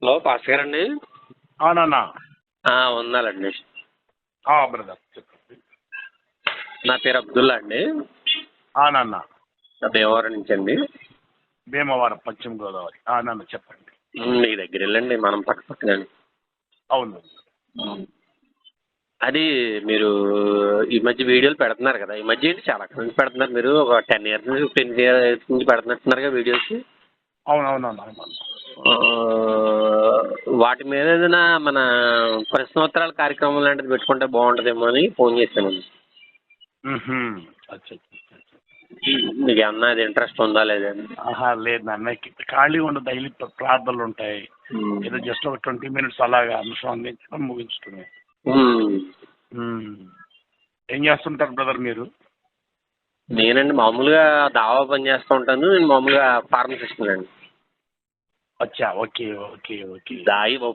Hello pastor గారండి. అవునన్నా. ఉన్నాలండి. Brother చెప్పండి. నా పేరు అబ్దుల్లా అండి. అవునన్నా. భీమవరం నుంచి అండి. భీమవరం, పశ్చిమ గోదావరి. అవునన్నా చెప్పండి. మీ దగ్గర వెళ్ళండి, మనం పక్క పక్కనండి. అవును. అది మీరు ఈ మధ్య వీడియోలు పెడుతున్నారు కదా, ఈ మధ్య ఏంటి చాలా నుంచి పెడుతున్నారు. మీరు ఒక 10 ఇయర్స్ నుంచి 10 ఇయర్స్ నుంచి పెడుతున్నట్టున్నారుగా వీడియోస్. అవునవునన్నా. వాటి మీద ఏదైనా మన ప్రశ్నోత్తరాల కార్యక్రమం లాంటిది పెట్టుకుంటే బాగుంటుందేమో అని ఫోన్ చేశానండి. అచ్చా. మీకు ఏమన్నా అది ఇంట్రెస్ట్ ఉందా లేదని? లేదు నాన్న, ఖాళీగా ఉండదు. డైలీ ప్రార్థనలు ఉంటాయి. ఏదో జస్ట్ ఒక 20 minutes అలాగా అంశం అందించడం ముగించుకునే. ఏం చేస్తుంటారు బ్రదర్ మీరు? నేనండి మామూలుగా దావా పని చేస్తూ ఉంటాను. నేను మామూలుగా ఫార్మసిస్ట్ అండి. అచ్చా, ఓకే ఓకే ఓకే.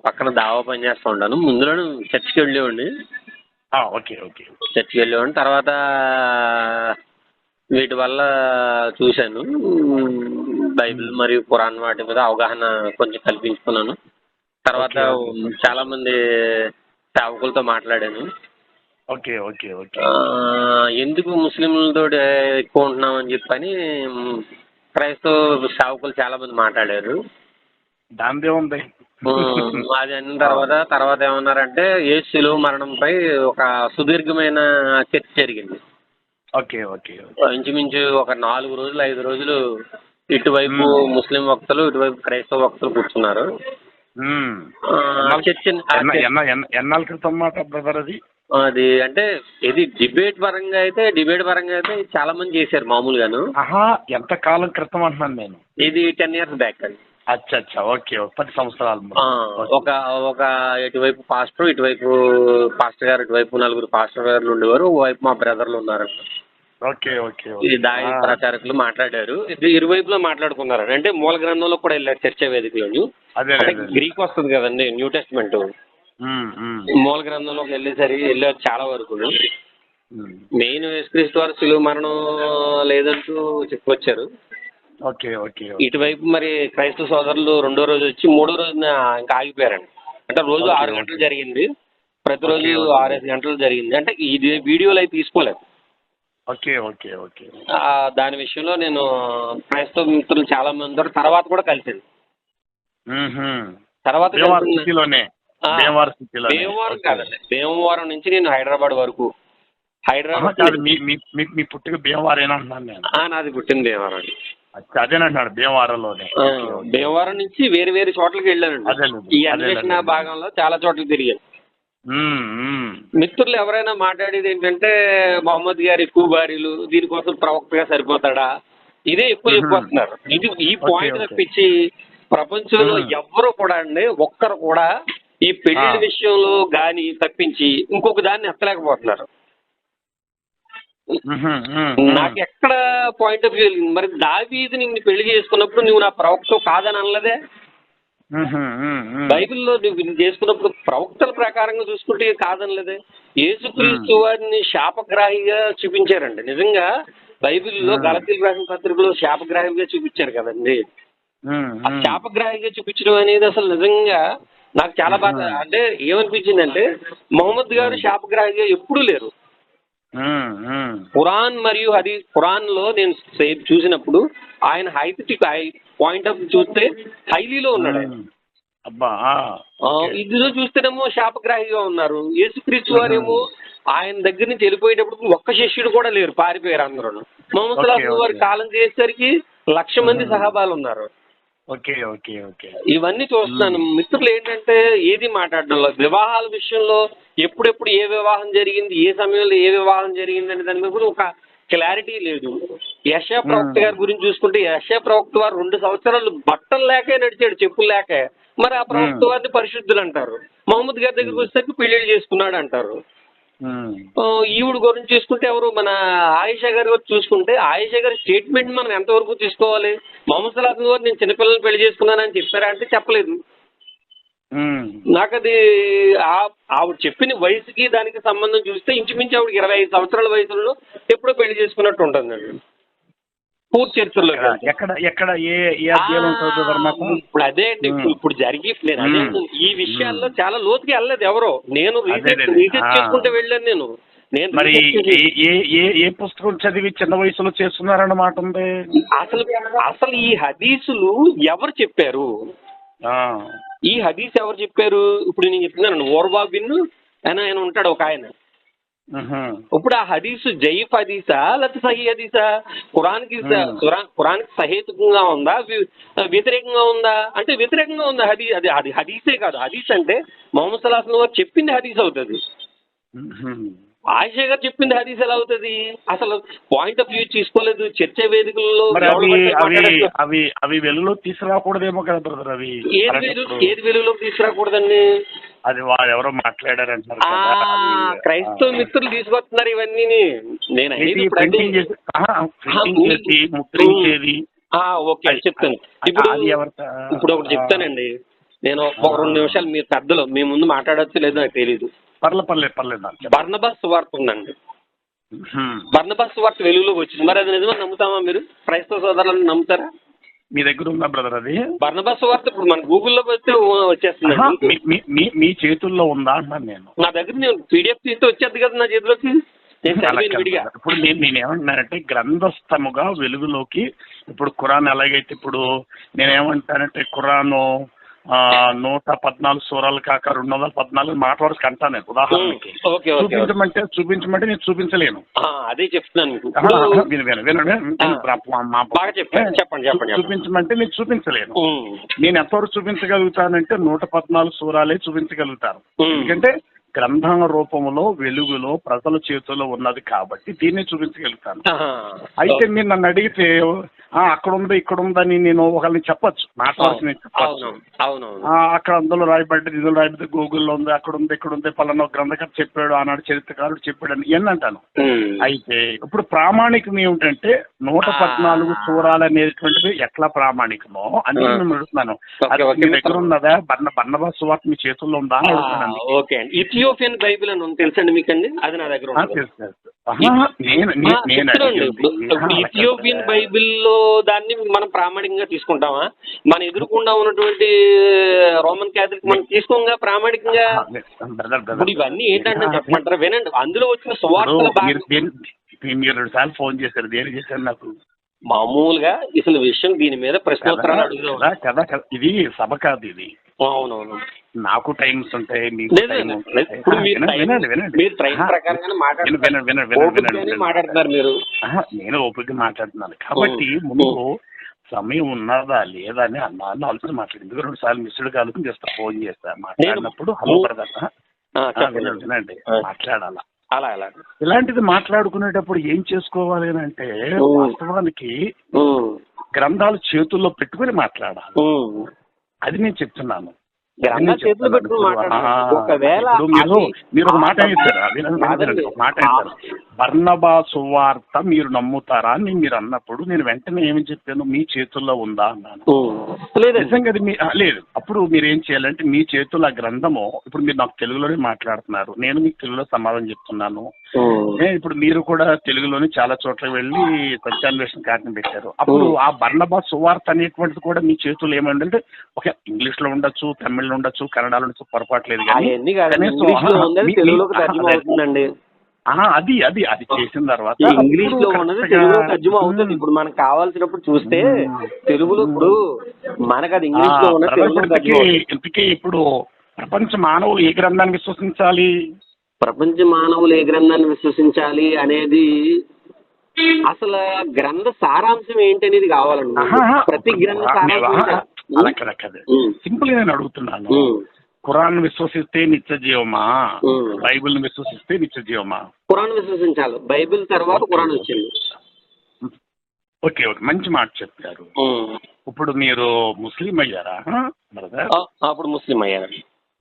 పక్కన దావా పని చేస్తూ ఉంటాను. ముందులో చర్చికి వెళ్ళేవాడిని. Okay okay. చర్చికి వెళ్ళేవాడిని. తర్వాత వీటి వల్ల చూశాను, బైబిల్ మరియు ఖురాన్ వాటి మీద అవగాహన కొంచెం కల్పించుకున్నాను. తర్వాత చాలా మంది సేవకులతో మాట్లాడాను. Okay okay okay. ఎందుకు ముస్లింలతో ఎక్కువ ఉంటున్నామని చెప్పని క్రైస్తవ సేవకులు చాలా మంది మాట్లాడారు. దానిదే ఉంది. అది అన్న తర్వాత ఏమన్నారంటే యేసు శిలువ మరణంపై ఒక సుదీర్ఘమైన చర్చ జరిగింది. Okay okay. ఇంచుమించు ఒక 4 రోజులు 5 రోజులు ఇటువైపు ముస్లిం వక్తలు, ఇటువైపు క్రైస్తవ వక్తలు కూర్చున్నారు. ఎన్నాళ్ళ క్రితం మాట బ్రదర్ అది? అది అంటే ఇది డిబేట్ పరంగా అయితే చాలా మంది చేశారు మామూలుగాను. ఎంత కాలం క్రితం అంటున్నాను నేను. ఇది 10 years బ్యాక్ అండి. అచ్చా ఓకే. 10 సంవత్సరాలు. ఒక ఇటువైపు పాస్టర్, ఇటువైపు పాస్టర్ గారు, ఇటువైపు నలుగురు పాస్టర్ గారు ఉండేవారు. ఓవైపు మా బ్రదర్లు ఉన్నారు. Okay okay. ఈ దాయి ప్రచారకులు మాట్లాడారు. ఇరువైపులో మాట్లాడుకున్నారు. అంటే మూల గ్రంథంలో కూడా వెళ్ళారు చర్చా వేదికలో. గ్రీక్ వస్తుంది కదండి న్యూ టెస్ట్మెంట్. మూల గ్రంథంలోకి వెళ్ళారు చాలా వరకు. మెయిన్ యేసుక్రీస్తు వారు శిలువ మరణం లేదంటూ చెప్పుకొచ్చారు. Okay okay. ఇటువైపు మరి క్రైస్తవ సోదరులు రెండో రోజు వచ్చి మూడో రోజున ఇంకా ఆగిపోయారండి. అంటే రోజు 6 గంటలు జరిగింది, ప్రతిరోజు 6-5 గంటలు జరిగింది. అంటే ఇది వీడియోలు అయితే తీసుకోలేదు. Okay okay okay. దాని విషయంలో నేను క్రైస్తవ మిత్రులు చాలా మంది తర్వాత కూడా కలిసింది. తర్వాత భీమవరం కాదండి, భీమవరం నుంచి నేను హైదరాబాద్ వరకు. మీ పుట్టిన భీమవరం అంటున్నాను నేను. నాది పుట్టిన భీమవరం అండి. అదేనంటున్నాడు భీమవరంలోనే. భీమవరం నుంచి వేరు వేరు చోట్లకి వెళ్ళానండి. ఈ అన్వేషణ భాగంలో చాలా చోట్లకి తిరిగాను. మిత్రులు ఎవరైనా మాట్లాడేది ఏంటంటే మహమ్మద్ గారు ఎక్కువ భార్యలు, దీనికోసం ప్రవక్తగా సరిపోతాడా, ఇదే ఎక్కువ చెప్పుకొస్తున్నారు. ఈ పాయింట్ తప్పించి ప్రపంచంలో ఎవ్వరు కూడా అండి, ఒక్కరు కూడా ఈ పెళ్లి విషయంలో గాని తప్పించి ఇంకొక దాన్ని ఎత్తలేకపోతున్నారు. నాకు ఎక్కడ పాయింట్ ఆఫ్ వ్యూ కలిగింది, మరి దావీదుని నిన్ను పెళ్లి చేసుకున్నప్పుడు నువ్వు నా ప్రవక్త కాదని అనలేదే? బైబిల్లో నువ్వు చేసుకున్నప్పుడు ప్రవక్తల ప్రకారంగా చూసుకుంటే కాదనలేదే? యేసుక్రీస్తు వారిని శాపగ్రాహిగా చూపించారండి. నిజంగా బైబిల్లో గలతీయులకు రాసిన పత్రికలో శాపగ్రాహిగా చూపించారు కదండి. ఆ శాపగ్రాహిగా చూపించడం అనేది అసలు నిజంగా నాకు చాలా బాగా అంటే ఏమనిపించిందంటే, మహమ్మద్ గారు శాపగ్రాహిగా ఎప్పుడూ లేరు. ఖురాన్ మరియు ఖురాన్ లో నేను చూసినప్పుడు ఆయన పాయింట్ ఆఫ్ చూస్తే హైలీలో ఉన్నాడు. ఇందులో చూస్తేనేమో శాపగ్రాహిగా ఉన్నారు. యేసుక్రీస్తు వారేమో ఆయన దగ్గర నుంచి వెళ్ళిపోయేటప్పుడు ఒక్క శిష్యుడు కూడా లేరు, పారిపోయారు అందరూ. మొహమ్మద్ సల్లాహు వారి కాలం చేసేసరికి 1,00,000 మంది సహాబాలు ఉన్నారు. ఇవన్నీ చూస్తున్నాను. మిత్రులు ఏంటంటే ఏది మాట్లాడడంలో, వివాహాల విషయంలో ఎప్పుడెప్పుడు ఏ వివాహం జరిగింది, ఏ సమయంలో ఏ వివాహం జరిగింది అనే దాని మీద ఒక క్లారిటీ లేదు. యెషయా ప్రవక్త గారి గురించి చూసుకుంటే యెషయా ప్రవక్త వారు 2 సంవత్సరాలు బట్టలు లేకే నడిచాడు, చెప్పులు లేకే. మరి ఆ ప్రవక్త వారిని పరిశుద్ధులు అంటారు. మహమ్మద్ గారి దగ్గరికి వచ్చేసరికి పెళ్లిళ్ళు చేసుకున్నాడు అంటారు. ఈవిడ గురించి చూసుకుంటే ఎవరు, మన ఆయిషా గారి గురించి చూసుకుంటే ఆయిషా గారి స్టేట్మెంట్ మనం ఎంతవరకు తీసుకోవాలి? మొహమ్మద్ సల్లాహు గారు నేను చిన్నపిల్లల్ని పెళ్లి చేసుకున్నానని చెప్పారా అంటే చెప్పలేదు. నాకు అది ఆవిడ చెప్పిన వయసుకి దానికి సంబంధం చూస్తే ఇంచుమించు ఆవిడకి 25 సంవత్సరాల వయసులో ఎప్పుడో పెళ్లి చేసుకున్నట్టు ఉంటుందండి. పూర్తి చరిత్రలో ఎక్కడ ఎక్కడ ఏ అధ్యాయం ఉంటుంది బ్రదర్ నాకు? ఇప్పుడు అదే అండి, ఇప్పుడు జరిగి నేను అదే ఈ విషయాల్లో చాలా లోతుగా వెళ్ళలేదు ఎవరో, నేను రీసెర్చ్ చేసుకుంటూ వెళ్ళాను నేను మరి ఏ పుస్తకం చదివి చిన్న వయసులో చేస్తున్నారన్నమాట ఉంది. అసలు ఈ హదీసులు ఎవరు చెప్పారు, ఈ హదీస్ ఎవరు చెప్పారు? ఇప్పుడు నేను చెప్తున్నాను, ఓర్వా బిన్ అని ఆయన ఉంటాడు ఒక ఆయన. ఇప్పుడు ఆ హదీసు జయీఫ్ హదీసా లేకపోతే సహీ హదీసా? ఖురాన్కి సహేతుకంగా ఉందా, వ్యతిరేకంగా ఉందా? అంటే వ్యతిరేకంగా ఉందా హదీస్, అది హదీసే కాదు. హదీస్ అంటే మొహమ్మద్ సల్లల్లాహు అలైహి వసల్లం చెప్పింది హదీస్ అవుతుంది. ఆయిషా గారు చెప్పింది హదీస్ ఎలా అవుతుంది? అసలు పాయింట్ ఆఫ్ వ్యూ తీసుకోలేదు. చర్చ వేదికల్లో అవి వెలుగులో తీసుకురాకూడదేమో కదా బ్రదర్? అవి ఏది వెలుగులోకి తీసుకురాకూడదండి? అది వాళ్ళు ఎవరో మాట్లాడారంటారు. క్రైస్తవ మిత్రులు తీసుకొస్తున్నారు ఇవన్నీ. నేను ఓకే చెప్తాను. ఇప్పుడు ఒకటి చెప్తానండి. నేను ఒక 2 నిమిషాలు, మీరు పెద్దలు మీ ముందు మాట్లాడచ్చు లేదో నాకు తెలీదు. పర్లేదు. బర్నబాస్ సువార్త ఉందండి. బర్నబాస్ సువార్త వెలుగులోకి వచ్చింది. మరి అది నిజమని నమ్ముతామా మీరు? క్రైస్తవ సోదరులను నమ్ముతారా? మీ దగ్గర ఉందా బ్రదర్ అది? బర్నబాస్ సువార్త ఇప్పుడు మన గూగుల్లో పోతే వచ్చేస్తుంది. మీ చేతుల్లో ఉందా అన్నాను నేను. నా దగ్గర నేను పీడిఎఫ్ తీస్తే వచ్చేది కదా నా చేతిలోకి. ఇప్పుడు నేనేమంటున్నానంటే గ్రంథస్థముగా వెలుగులోకి ఇప్పుడు ఖురాన్ ఎలాగైతే ఇప్పుడు నేనేమంటానంటే ఖురాను 114 సూరాలు కాక 214 మాట వరకు అంటాను నేను. ఉదాహరణకి చూపించమంటే నేను చూపించలేను. అదే చెప్తున్నాను. చూపించమంటే నేను చూపించలేను. నేను ఎంతవరకు చూపించగలుగుతానంటే 114 సూరాలే చూపించగలుగుతాను. ఎందుకంటే గ్రంథం రూపంలో వెలుగులో ప్రజల చేతుల్లో ఉన్నది కాబట్టి దీన్ని చూపించగలుగుతాను. అయితే మీరు నన్ను అడిగితే అక్కడ ఉంది ఇక్కడ ఉందని నేను ఒకరిని చెప్పచ్చు, మాట్లాడాల్సి చెప్పచ్చు. అక్కడ అందులో రాయబడ్డది ఇందులో రాయబడ్డది గూగుల్లో ఉంది, అక్కడ ఉంది ఇక్కడ ఉంది, పలానా గ్రంథకర్త చెప్పాడు, ఆనాడు చరిత్రకారుడు చెప్పాడు అని ఇవన్నీ అంటాను. అయితే ఇప్పుడు ప్రామాణికం ఏమిటంటే 114 సూరాలు అనేటువంటిది ఎట్లా ప్రామాణికమో అని నేను అడుగుతున్నాను. అది మీ దగ్గర ఉన్నదా? బర్నబాస్ సువార్త మీ చేతుల్లో ఉందా అని అడుగుతున్నాను. ఇథియోపియన్ బైబిల్ అని తెలుసండి మీకండి? అది నా దగ్గర ఇథియోపియన్ బైబిల్లో దాన్ని మనం ప్రామాణికంగా తీసుకుంటామా? మన ఎదురుకుండా ఉన్నటువంటి రోమన్ క్యాథలిక్ మనం తీసుకోగా ప్రామాణికంగా? ఇప్పుడు ఇవన్నీ ఏంటంటే చెప్పమంటారా? వినండి, అందులో వచ్చిన సువార్తలు మీరు 2 సార్లు ఫోన్ చేశారు, దేని చేశారు నాకు? మామూలుగా అసలు విషయం దీని మీద ప్రశ్నోత్తరాలు అడుగుదాం కదా. ఇది సభ కాదు ఇది. అవునవును, నాకు టైమ్స్ ఉంటాయి. నేను ఓపిక మాట్లాడుతున్నాను కాబట్టి ముందు సమయం ఉన్నదా లేదా అని అన్నాను ఆలోచన మాట్లాడి. ఎందుకు 2 సార్లు మిస్డ్ కాదు చేస్తా, ఫోన్ చేస్తా. మాట్లాడినప్పుడు హలో బ్రదర్ వినండి మాట్లాడాలా. ఇలాంటిది మాట్లాడుకునేటప్పుడు ఏం చేసుకోవాలి అని అంటే వాస్తవానికి గ్రంథాలు చేతుల్లో పెట్టుకుని మాట్లాడాలి. అది నేను చెప్తున్నాను. మీరు ఒక మాట ఇస్తారు, బర్నబా సువార్త మీరు నమ్ముతారా అని మీరు అన్నప్పుడు నేను వెంటనే ఏమి చెప్పాను, మీ చేతుల్లో ఉందా అన్నాను. నిజంగా అది లేదు. అప్పుడు మీరు ఏం చేయాలంటే మీ చేతుల్లో ఆ గ్రంథము, ఇప్పుడు మీరు నాకు తెలుగులోనే మాట్లాడుతున్నారు, నేను మీకు తెలుగులో సమాధానం చెప్తున్నాను. ఇప్పుడు మీరు కూడా తెలుగులోనే చాలా చోట్ల వెళ్ళి సత్యాన్వేషణ కార్యం పెట్టారు. అప్పుడు ఆ బర్నబా సువార్త అనేటువంటిది కూడా మీ చేతుల్లో ఏమంటే ఒక ఇంగ్లీష్ లో ఉండొచ్చు, తమిళ్ ఉండొచ్చు, కన్నడలో ఉండొచ్చు, పొరపాటు లేదు. అది చేసిన తర్వాత ఇంగ్లీష్ లో ఉన్నది తెలుగులో తర్జుమా అవుతుంది. ఇప్పుడు మనకు కావాల్సినప్పుడు చూస్తే తెలుగులో ఇప్పుడు మనకు అది ఇంగ్లీష్ లో ఉన్నది. ఇంతకీ ఇప్పుడు ప్రపంచ మానవులు ఏ గ్రంథాన్ని విశ్వసించాలి? ప్రపంచ మానవులు ఏ గ్రంథాన్ని విశ్వసించాలి అనేది అసలు గ్రంథ సారాంశం ఏంటనేది కావాలండి. ప్రతి గ్రంథ సారాంశం సింపుల్ గా నేను అడుగుతున్నాను. ఖురాన్ విశ్వసిస్తే నిత్య జీవమా, బైబిల్ ని విశ్వసిస్తే నిత్య జీవమా? ఖురాన్ విశ్వసించాలి, బైబిల్ తర్వాత ఖురాన్ వచ్చింది. ఓకే, మంచి మాట చెప్పారు. ఇప్పుడు మీరు ముస్లిం అయ్యారా బ్రదర్? అప్పుడు ముస్లిం అయ్యారు.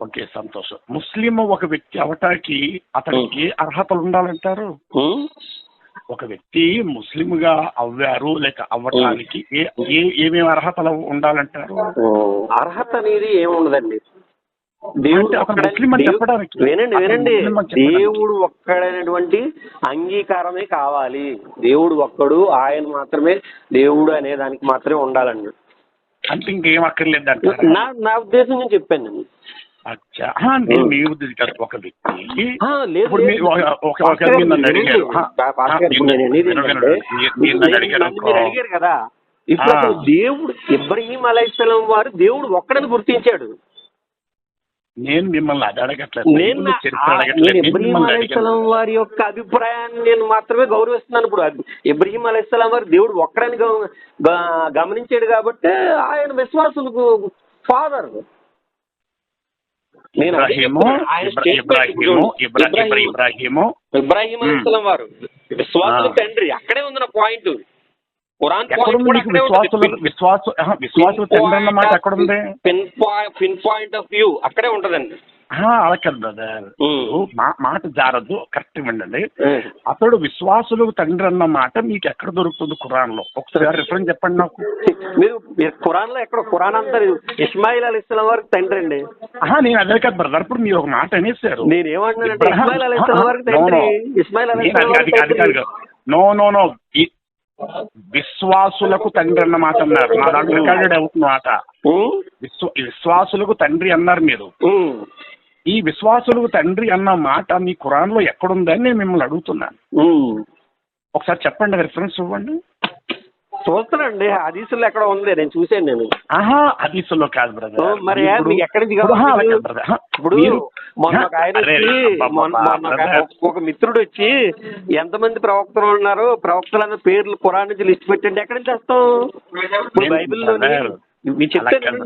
ఓకే, సంతోషం. ముస్లిం ఒక వ్యక్తి అవటానికి అతనికి అర్హతలు ఉండాలంటారు. ఒక వ్యక్తి ముస్లింగా అవ్వారు లేక అవ్వటానికి ఏమేమి అర్హతలు ఉండాలంటారు? అర్హత అనేది ఏముండదండి. దేవుడు ముస్లిం అని చెప్పడానికి వినండి దేవుడు ఒక్కడైనటువంటి అంగీకారమే కావాలి. దేవుడు ఒక్కడు, ఆయన మాత్రమే దేవుడు అనే దానికి మాత్రమే ఉండాలండి. అంటే ఇంకేం అక్కర్లేదు అంటే నా ఉద్దేశం నేను చెప్పాను. మీ ఉద్దేశం ఒక వ్యక్తి అడిగారు కదా, ఇప్పుడు అసలు దేవుడు ఇబ్రహీం అలైహిస్సలాం వారు దేవుడు ఒక్కడని గుర్తించాడు. నేను మిమ్మల్ని అది అడగట్లేదు. నేను ఇబ్రహీం అలైహిస్సలాం వారి యొక్క అభిప్రాయాన్ని నేను మాత్రమే గౌరవిస్తున్నాను. ఇప్పుడు ఇబ్రహీం అలైహిస్సలాం వారు దేవుడు ఒక్కడని గమనించాడు కాబట్టి ఆయన విశ్వాసులకు ఫాదర్. ఇబ్రాహీం అలైహిస్సలాం వారు విశ్వాసుల తండ్రి. అక్కడే ఉంది నా point. Pin point of view అక్కడే ఉంటదండి. అలా కదా బ్రదర్, మాట జారద్దు, కరెక్ట్ వినండి. అతడు విశ్వాసులకు తండ్రి అన్న మాట మీకు ఎక్కడ దొరుకుతుంది ఖురాన్ లో? ఒకసారి రిఫరెన్స్ చెప్పండి నాకు. మీరు ఖురాన్ లో ఎక్కడ? ఖురాన్ అంతా ఇస్మాయిల్ అలైహిస్సలాం వారికి తండ్రి అండి. నేను అదే కదా బ్రదర్, ఇప్పుడు మీరు ఒక మాట అనేసారు. నేను ఏమంటున్నానంటే ఇస్మాయిల్ అలైహిస్సలాం వారికి తండ్రి. ఇస్మాయిల్ అలైహిస్సలాం నో విశ్వాసులకు తండ్రి అన్న మాట అన్నారు. నా దాంట్లో రికార్డెడ్ అవుతుంది మాట. విశ్వాసులకు తండ్రి అన్నారు మీరు. ఈ విశ్వాసులకు తండ్రి అన్న మాట మీ ఖురాన్ లో ఎక్కడుందని నేను మిమ్మల్ని అడుగుతున్నాను. ఒకసారి చెప్పండి, రిఫరెన్స్ ఇవ్వండి. చూస్తానండి, హదీసుల్లో ఎక్కడ ఉంది, నేను చూసాను. నేను హదీసుల్లో కాదు బ్రదర్. మరి ఎక్కడి నుంచి? ఇప్పుడు మొన్న ఒక మిత్రుడు వచ్చి ఎంతమంది ప్రవక్తలు ఉన్నారు, ప్రవక్తల పేర్లు ఖురాన్ నుంచి లిస్ట్ పెట్టండి, ఎక్కడి నుంచి వస్తాం? బైబిల్లో మీరు చెప్తాను,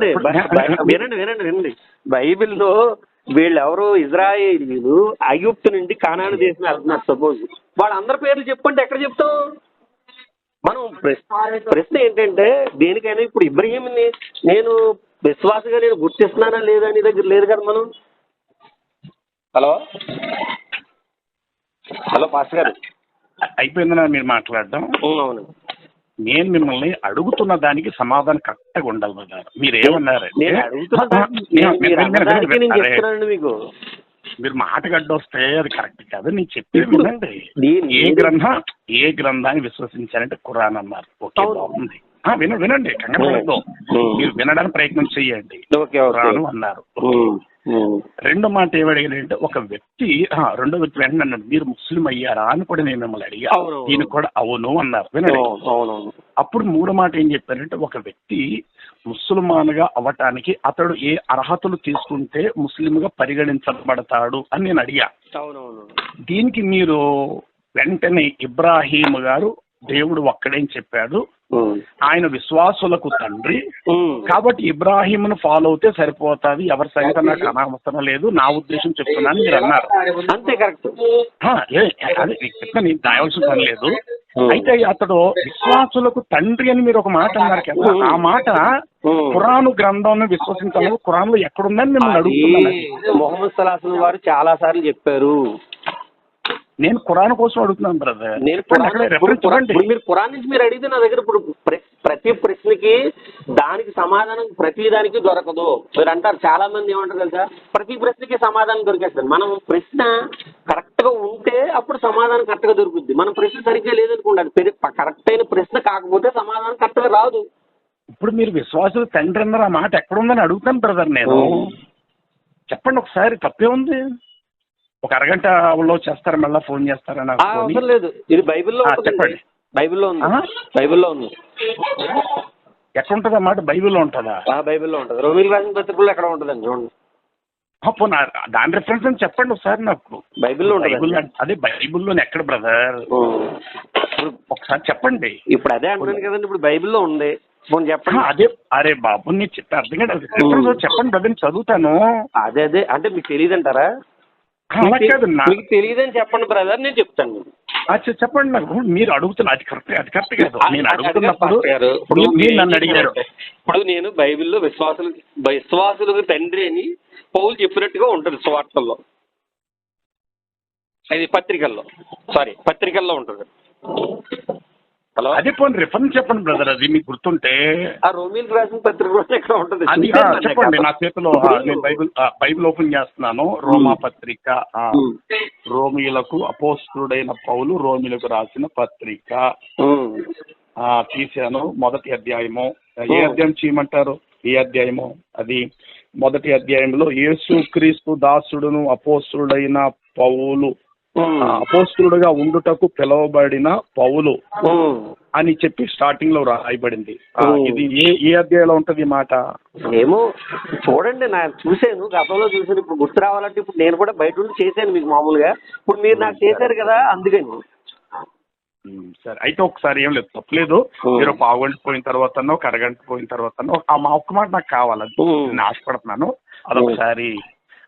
వినండి. బైబిల్లో వీళ్ళెవరో ఇజ్రాయేలీలు ఐగుప్తు నుండి కానాను దేశం వెళ్తున్నారు. సపోజ్ వాళ్ళందరి పేర్లు చెప్పండి, ఎక్కడ చెప్తాం మనం? ప్రశ్న ఏంటంటే దేనికైనా ఇప్పుడు ఇబ్రహీంని నేను విశ్వాసగా నేను గుర్తిస్తున్నానా లేదా నీ దగ్గర లేదు కదా. మనం హలో పాస్టర్ గారు, అయిపోయిందన్నా మీరు మాట్లాడడం? అవును. నేను మిమ్మల్ని అడుగుతున్న దానికి సమాధానం కరెక్ట్గా ఉండాలి కదా. మీరు ఏమన్నారు? మీకు మీరు మాట గడ్డొస్తే అది కరెక్ట్ కాదు. నేను చెప్పేది వినండి. ఏ గ్రంథాన్ని విశ్వసించారంటే ఖురాన్ అన్నారు. ఓకే, బాగుంది. వినండి, కంగారు మీరు వినడానికి ప్రయత్నం చెయ్యండి. ఖురాన్ అన్నారు. రెండో మాట ఏమడిగానంటే ఒక వ్యక్తి, రెండో వ్యక్తి వెంటనే అన్నాడు మీరు ముస్లిం అయ్యారా అని కూడా నేను మిమ్మల్ని అడిగా. దీనికి కూడా అవును అన్నారు. వినండి. అప్పుడు మూడో మాట ఏం చెప్పారంటే ఒక వ్యక్తి ముస్లిమాన్గా అవ్వటానికి అతడు ఏ అర్హతలు తీసుకుంటే ముస్లింగా పరిగణించబడతాడు అని నేను అడిగా. దీనికి మీరు వెంటనే ఇబ్రాహీం గారు దేవుడు ఒక్కడేం చెప్పాడు, ఆయన విశ్వాసులకు తండ్రి కాబట్టి ఇబ్రాహీంను ఫాలో అవుతే సరిపోతుంది, ఎవరి సంగతి నాకు అనవసరం లేదు, నా ఉద్దేశం చెప్తున్నాను మీరు అన్నారు. అంతే, కరెక్ట్. అదే నేను దాయవలసిన పని లేదు. అయితే అతడు విశ్వాసులకు తండ్రి అని మీరు ఒక మాట అన్నారు కదా, ఆ మాట ఖురాను గ్రంథాన్ని విశ్వసించాలి, ఖురాన్ లో ఎక్కడుందని మిమ్మల్ని అడుగుతున్నాను. మొహమ్మద్ సల్లాహు వారు చాలా సార్లు చెప్పారు. నేను ఖురాన్ కోసం అడుగుతున్నాను బ్రదర్. మీరు ఖురాన్ నుంచి మీరు అడిగితే నా దగ్గర ఇప్పుడు ప్రతి ప్రశ్నకి దానికి సమాధానం ప్రతి దానికి దొరకదు. మీరు అంటారు, చాలా మంది ఏమంటారు తెలుసా, ప్రతి ప్రశ్నకి సమాధానం దొరికేస్తుంది. మనం ప్రశ్న కరెక్ట్ గా ఉంటే అప్పుడు సమాధానం కరెక్ట్ గా దొరుకుద్ది. మనం ప్రశ్న సరిగ్గా లేదనుకోండి, అది కరెక్ట్ అయిన ప్రశ్న కాకపోతే సమాధానం కరెక్ట్ గా రాదు. ఇప్పుడు మీరు విశ్వాసులు తండ్రి అన్నారు, ఆ మాట ఎక్కడుందని అడుగుతాను బ్రదర్. నేను చెప్పండి ఒకసారి, తప్పే ఉంది. ఒక అరగంటలో చేస్తారు, మళ్ళీ ఫోన్ చేస్తారా? అవసరం లేదు, ఇది బైబిల్లో చెప్పండి. బైబిల్లో ఉంది. ఎక్కడ ఉంటుంది అన్నమాట? బైబిల్లో ఉంటుందా? బైబిల్లో ఉంటుంది. రోమిల్ రాసిన పత్రికల్లో ఎక్కడ ఉంటుందండి, చూడండి. దాని రిఫరెన్స్ అని చెప్పండి ఒకసారి నాకు. బైబిల్లో ఉంటుంది. అదే బైబిల్లో ఎక్కడ బ్రదర్? ఒకసారి చెప్పండి. ఇప్పుడు అదే అంటున్నాను కదండి, ఇప్పుడు బైబిల్లో ఉంది. చెప్పండి. అదే, అరే బాబు నేను చెప్పి అర్థం కాదు, చెప్పండి బ్రదర్, నేను చదువుతాను. అదే అంటే మీకు తెలియదంటారా? మీకు తెలియదని చెప్పండి బ్రదర్, నేను చెప్తాను. చెప్పండి నాకు. మీరు అడుగుతున్నా అది కరెక్ట్ కాదు. నేను అడుగుతున్నప్పుడు నన్ను అడిగారు. ఇప్పుడు నేను బైబిల్లో విశ్వాసులకు తండ్రి అని పౌలు చెప్పినట్టుగా ఉంటుంది సువార్తల్లో, అది పత్రికల్లో ఉంటుంది. హలో, అదే పోనీ రిఫరెన్స్ చెప్పండి బ్రదర్, అది మీకు గుర్తుంటే. ఆ రోమిల్ రాసిన పత్రిక కూడా ఎక్కడ ఉంటుంది అది చెప్పండి నా చేతిలో. నేను బైబిల్ ఓపెన్ చేస్తున్నాను. రోమా పత్రిక, రోమిలకు అపోస్తుడైన పౌలు రోమిలకు రాసిన పత్రిక తీశాను. మొదటి అధ్యాయము. ఏ అధ్యాయం చేయమంటారు? ఏ అధ్యాయము? అది మొదటి అధ్యాయంలో యేసు క్రీస్తు దాసుడును అపోస్తుడైన పౌలు, అపోస్తులుడుగా ఉండుటకు పిలువబడిన పౌలు అని చెప్పి స్టార్టింగ్ లో రాయబడింది. ఇది ఏ అధ్యాయంలో ఉంటది మాట? ఏమో చూడండి, నేను చూశాను, గతంలో చూసాను. ఇప్పుడు గుర్తు రావాలంటే ఇప్పుడు నేను కూడా బయట ఉండి చేశాను మీకు మామూలుగా. ఇప్పుడు మీరు నాకు చేశారు కదా, అందుకని. సరే, అయితే ఒకసారి ఏం లేదు, తప్పలేదు. మీరు పావుగంట పోయిన తర్వాత ఒక అరగంట పోయిన తర్వాత ఒక్క మాట నాకు కావాలి, నేను ఆశపడుతున్నాను. అదొకసారి,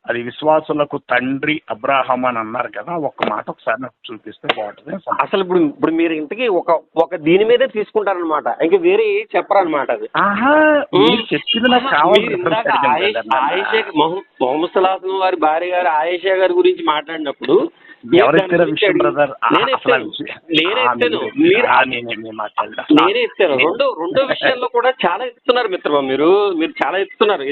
అది విశ్వాసులకు తండ్రి అబ్రాహం అని అన్నారు కదా, ఒక్క మాట ఒకసారి నాకు చూపిస్తే బాగుంటుంది. అసలు ఇప్పుడు మీరు ఇంతకీ ఒక దీని మీదే తీసుకుంటారనమాట, ఇంకా వేరే చెప్పరనమాట. అది చెప్పింది నాకు కావాలి. మొహమ్మద్ సలాహం వారి భార్య గారు ఆయేషా గారి గురించి మాట్లాడినప్పుడు ఎవరైతే విషయం బ్రదర్, నేనే ఇస్తాను. రెండో విషయాల్లో కూడా చాలా ఇస్తున్నారు మిత్రమా, మీరు చాలా ఎత్తుతున్నారు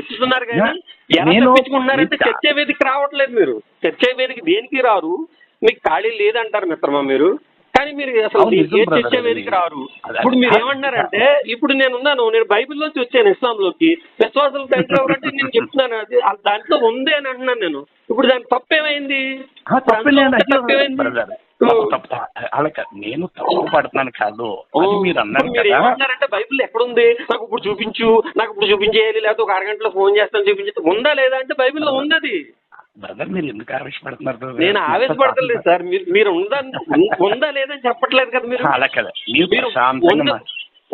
కానీ ఎలా తప్పించుకుంటున్నారంటే చర్చా వేదిక రావట్లేదు. మీరు చర్చా వేదిక దేనికి రారు, మీకు ఖాళీ లేదంటారు మిత్రమా మీరు, కానీ మీరు అసలు ఏ చర్చా వేదిక రారు. ఇప్పుడు మీరు ఏమంటున్నారంటే, ఇప్పుడు నేనున్నాను, నేను బైబిల్లోంచి వచ్చాను ఇస్లాంలోకి, విశ్వాసాలు తండ్రి ఎవరంటే నేను చెప్తున్నాను, అది దాంట్లో ఉంది అని అంటున్నాను నేను. ఇప్పుడు దాని తప్పేమైంది? నేను తప్పు పడుతున్నాను కాదు, మీరు ఏమంటున్నారంటే బైబిల్ ఎక్కడుంది, నాకు ఇప్పుడు చూపించు, నాకు ఇప్పుడు చూపించేయాలి, లేకపోతే ఒక అరగంటలో ఫోన్ చేస్తాను చూపించి, ఉందా లేదా అంటే బైబిల్లో ఉంది. అది బ్రదర్ మీరు ఎందుకు ఆవేశపడుతున్నారు? నేను ఆవేశపడతలేదు సార్, మీరు ఉందా లేదని చెప్పట్లేదు కదా. మీరు అలా కదా, మీరు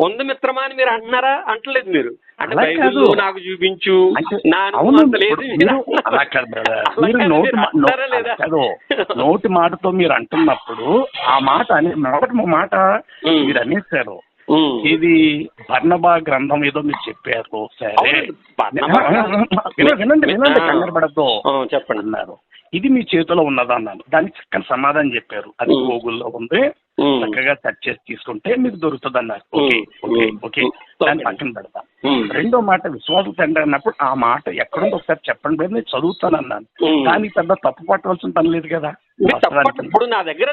ఉంది మిత్రమా అని మీరు అంటున్నారా? అంటలేదు మీరు. అంటే బైబిల్ నాకు చూపించు, నోటి మాటతో మీరు అంటున్నప్పుడు ఆ మాట మాట మీరు అనేసారు. ఇది బర్నబా గ్రంథం ఏదో మీరు చెప్పారు. సరే వినండి కంగారు పడద్దు చెప్పండి అన్నారు. ఇది మీ చేతిలో ఉన్నదా అన్నాను. దానికి చక్కని సమాధానం చెప్పారు. అది గూగుల్లో ఉంది, చక్కగా సెర్చ్ చేసి తీసుకుంటే మీకు దొరుకుతుంది అన్నారు. ఓకే దాన్ని పక్కన పెడతా. రెండో మాట విశ్వాసం తండ్రి అన్నప్పుడు ఆ మాట ఎక్కడుందో ఒకసారి చెప్పండి, నేను చదువుతాను అన్నాను. దానికి పెద్ద తప్పు పట్టవలసిన పని లేదు కదా. ఇప్పుడు నా దగ్గర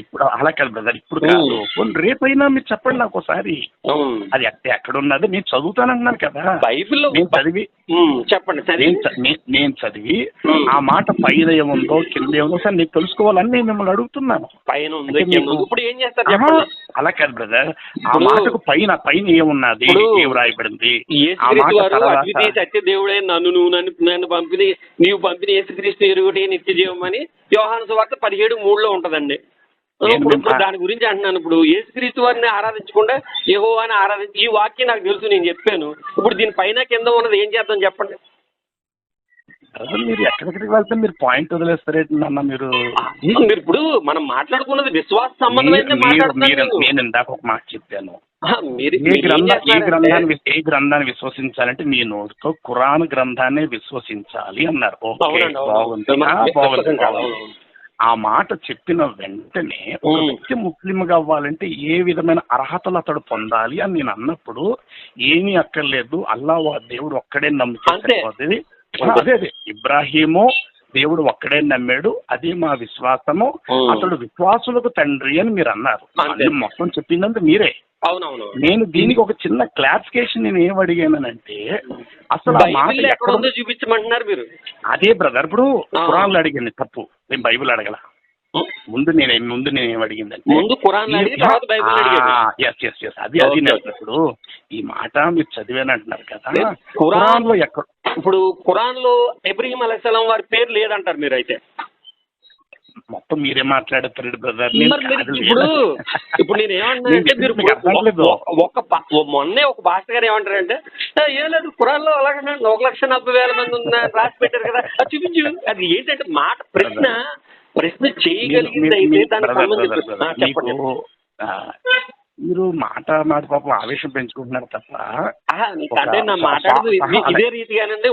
ఇప్పుడు అలా కాదు బ్రదర్, ఇప్పుడు కాదు, రేపైనా మీరు చెప్పండి నాకు ఒకసారి. అది ఎక్కడున్నది నేను చదువుతానన్నాను కదా బైబిల్లో. నేను చదివి చెప్పండి, నేను చదివి ఆ మాట పైన ఏముందో కింద ఏముందో సార్ నీకు తెలుసుకోవాలని నేను మిమ్మల్ని అడుగుతున్నాను. పైన ఇప్పుడు ఏం చేస్తారు? అలా కాదు బ్రదర్, ఆ మాటకు పైన ఏమున్నది, ఏం రాయబడింది? సత్య దేవుడే నన్ను పంపిణీ నీవు పంపిణీ యేసుక్రీస్తు ఎరుగుటే నిత్య జీవం అని యోహాను సువార్త 17:3 ఉంటదండి. దాని గురించి అంటున్నాను. ఇప్పుడు యేసుక్రీస్తు వారిని ఆరాధించకుండా యెహోవాని ఆరాధించి, ఈ వాక్యం నాకు తెలుసు, నేను చెప్పాను. ఇప్పుడు దీని పైన కింద ఉన్నది ఏం చేద్దాం చెప్పండి. మీరు ఎక్కడికి వెళ్తే మీరు పాయింట్ వదిలేస్తారేంటన్నా మీరు ఇప్పుడు మనం మాట్లాడుకున్నది విశ్వాస సంబంధమైన. నేను ఇందాక ఒక మాట చెప్పాను, ఏ గ్రంథాన్ని విశ్వసించాలంటే మీ నోటితో ఖురాన్ గ్రంథాన్ని విశ్వసించాలి అన్నారు. బాగుంది. ఆ మాట చెప్పిన వెంటనే ఒక వ్యక్తి ముస్లింగా అవ్వాలంటే ఏ విధమైన అర్హతలు అతడు పొందాలి అని నేను అన్నప్పుడు ఏమీ అక్కర్లేదు, అల్లాహ్ దేవుడు ఒక్కడే నమ్మితే అదే ఇబ్రాహీము దేవుడు ఒక్కడే నమ్మాడు, అది మా విశ్వాసము, అతడు విశ్వాసులకు తండ్రి అని మీరు అన్నారు. మొత్తం చెప్పిందంటే మీరే. అవునవును. నేను దీనికి ఒక చిన్న క్లారిఫికేషన్ నేను ఏం అడిగానంటే, అసలు ఆ మాట ఎక్కడుందో చూపించమంటున్నారు మీరు. అదే బ్రదర్, ఇప్పుడు ఖురాన్లో అడిగాను తప్పు, నేను బైబిల్ అడగల. ముందు నేను ఏం అడిగిందంటే అది ఇప్పుడు ఈ మాట మీరు చదివానంటున్నారు కదా, ఖురాన్లో ఎక్కడ? ఇప్పుడు ఖురాన్లో ఇబ్రాహీం అలైహిస్సలాం వారి పేరు లేదంటారు మీరు. అయితే మొత్తం మీరే మాట్లాడతారు బ్రదర్. ఇప్పుడు నేను ఏమంటున్నానంటే, మీరు మొన్నే ఒక భాష గారు ఏమంటారంటే, ఏం లేదు ఖురాన్లో అలాగే 1,40,000 మంది రాసి పెట్టారు కదా, అది చూపించు. అది ఏంటంటే మాట ప్రశ్న చేయగలిగింది అయితే దానికి సంబంధించి చెప్పండి. మీరు మాట పాపం ఆవేశం పెంచుకుంటున్నారు తప్ప. అంటే నా మాట్లాడదు ఇదే రీతిగానండి.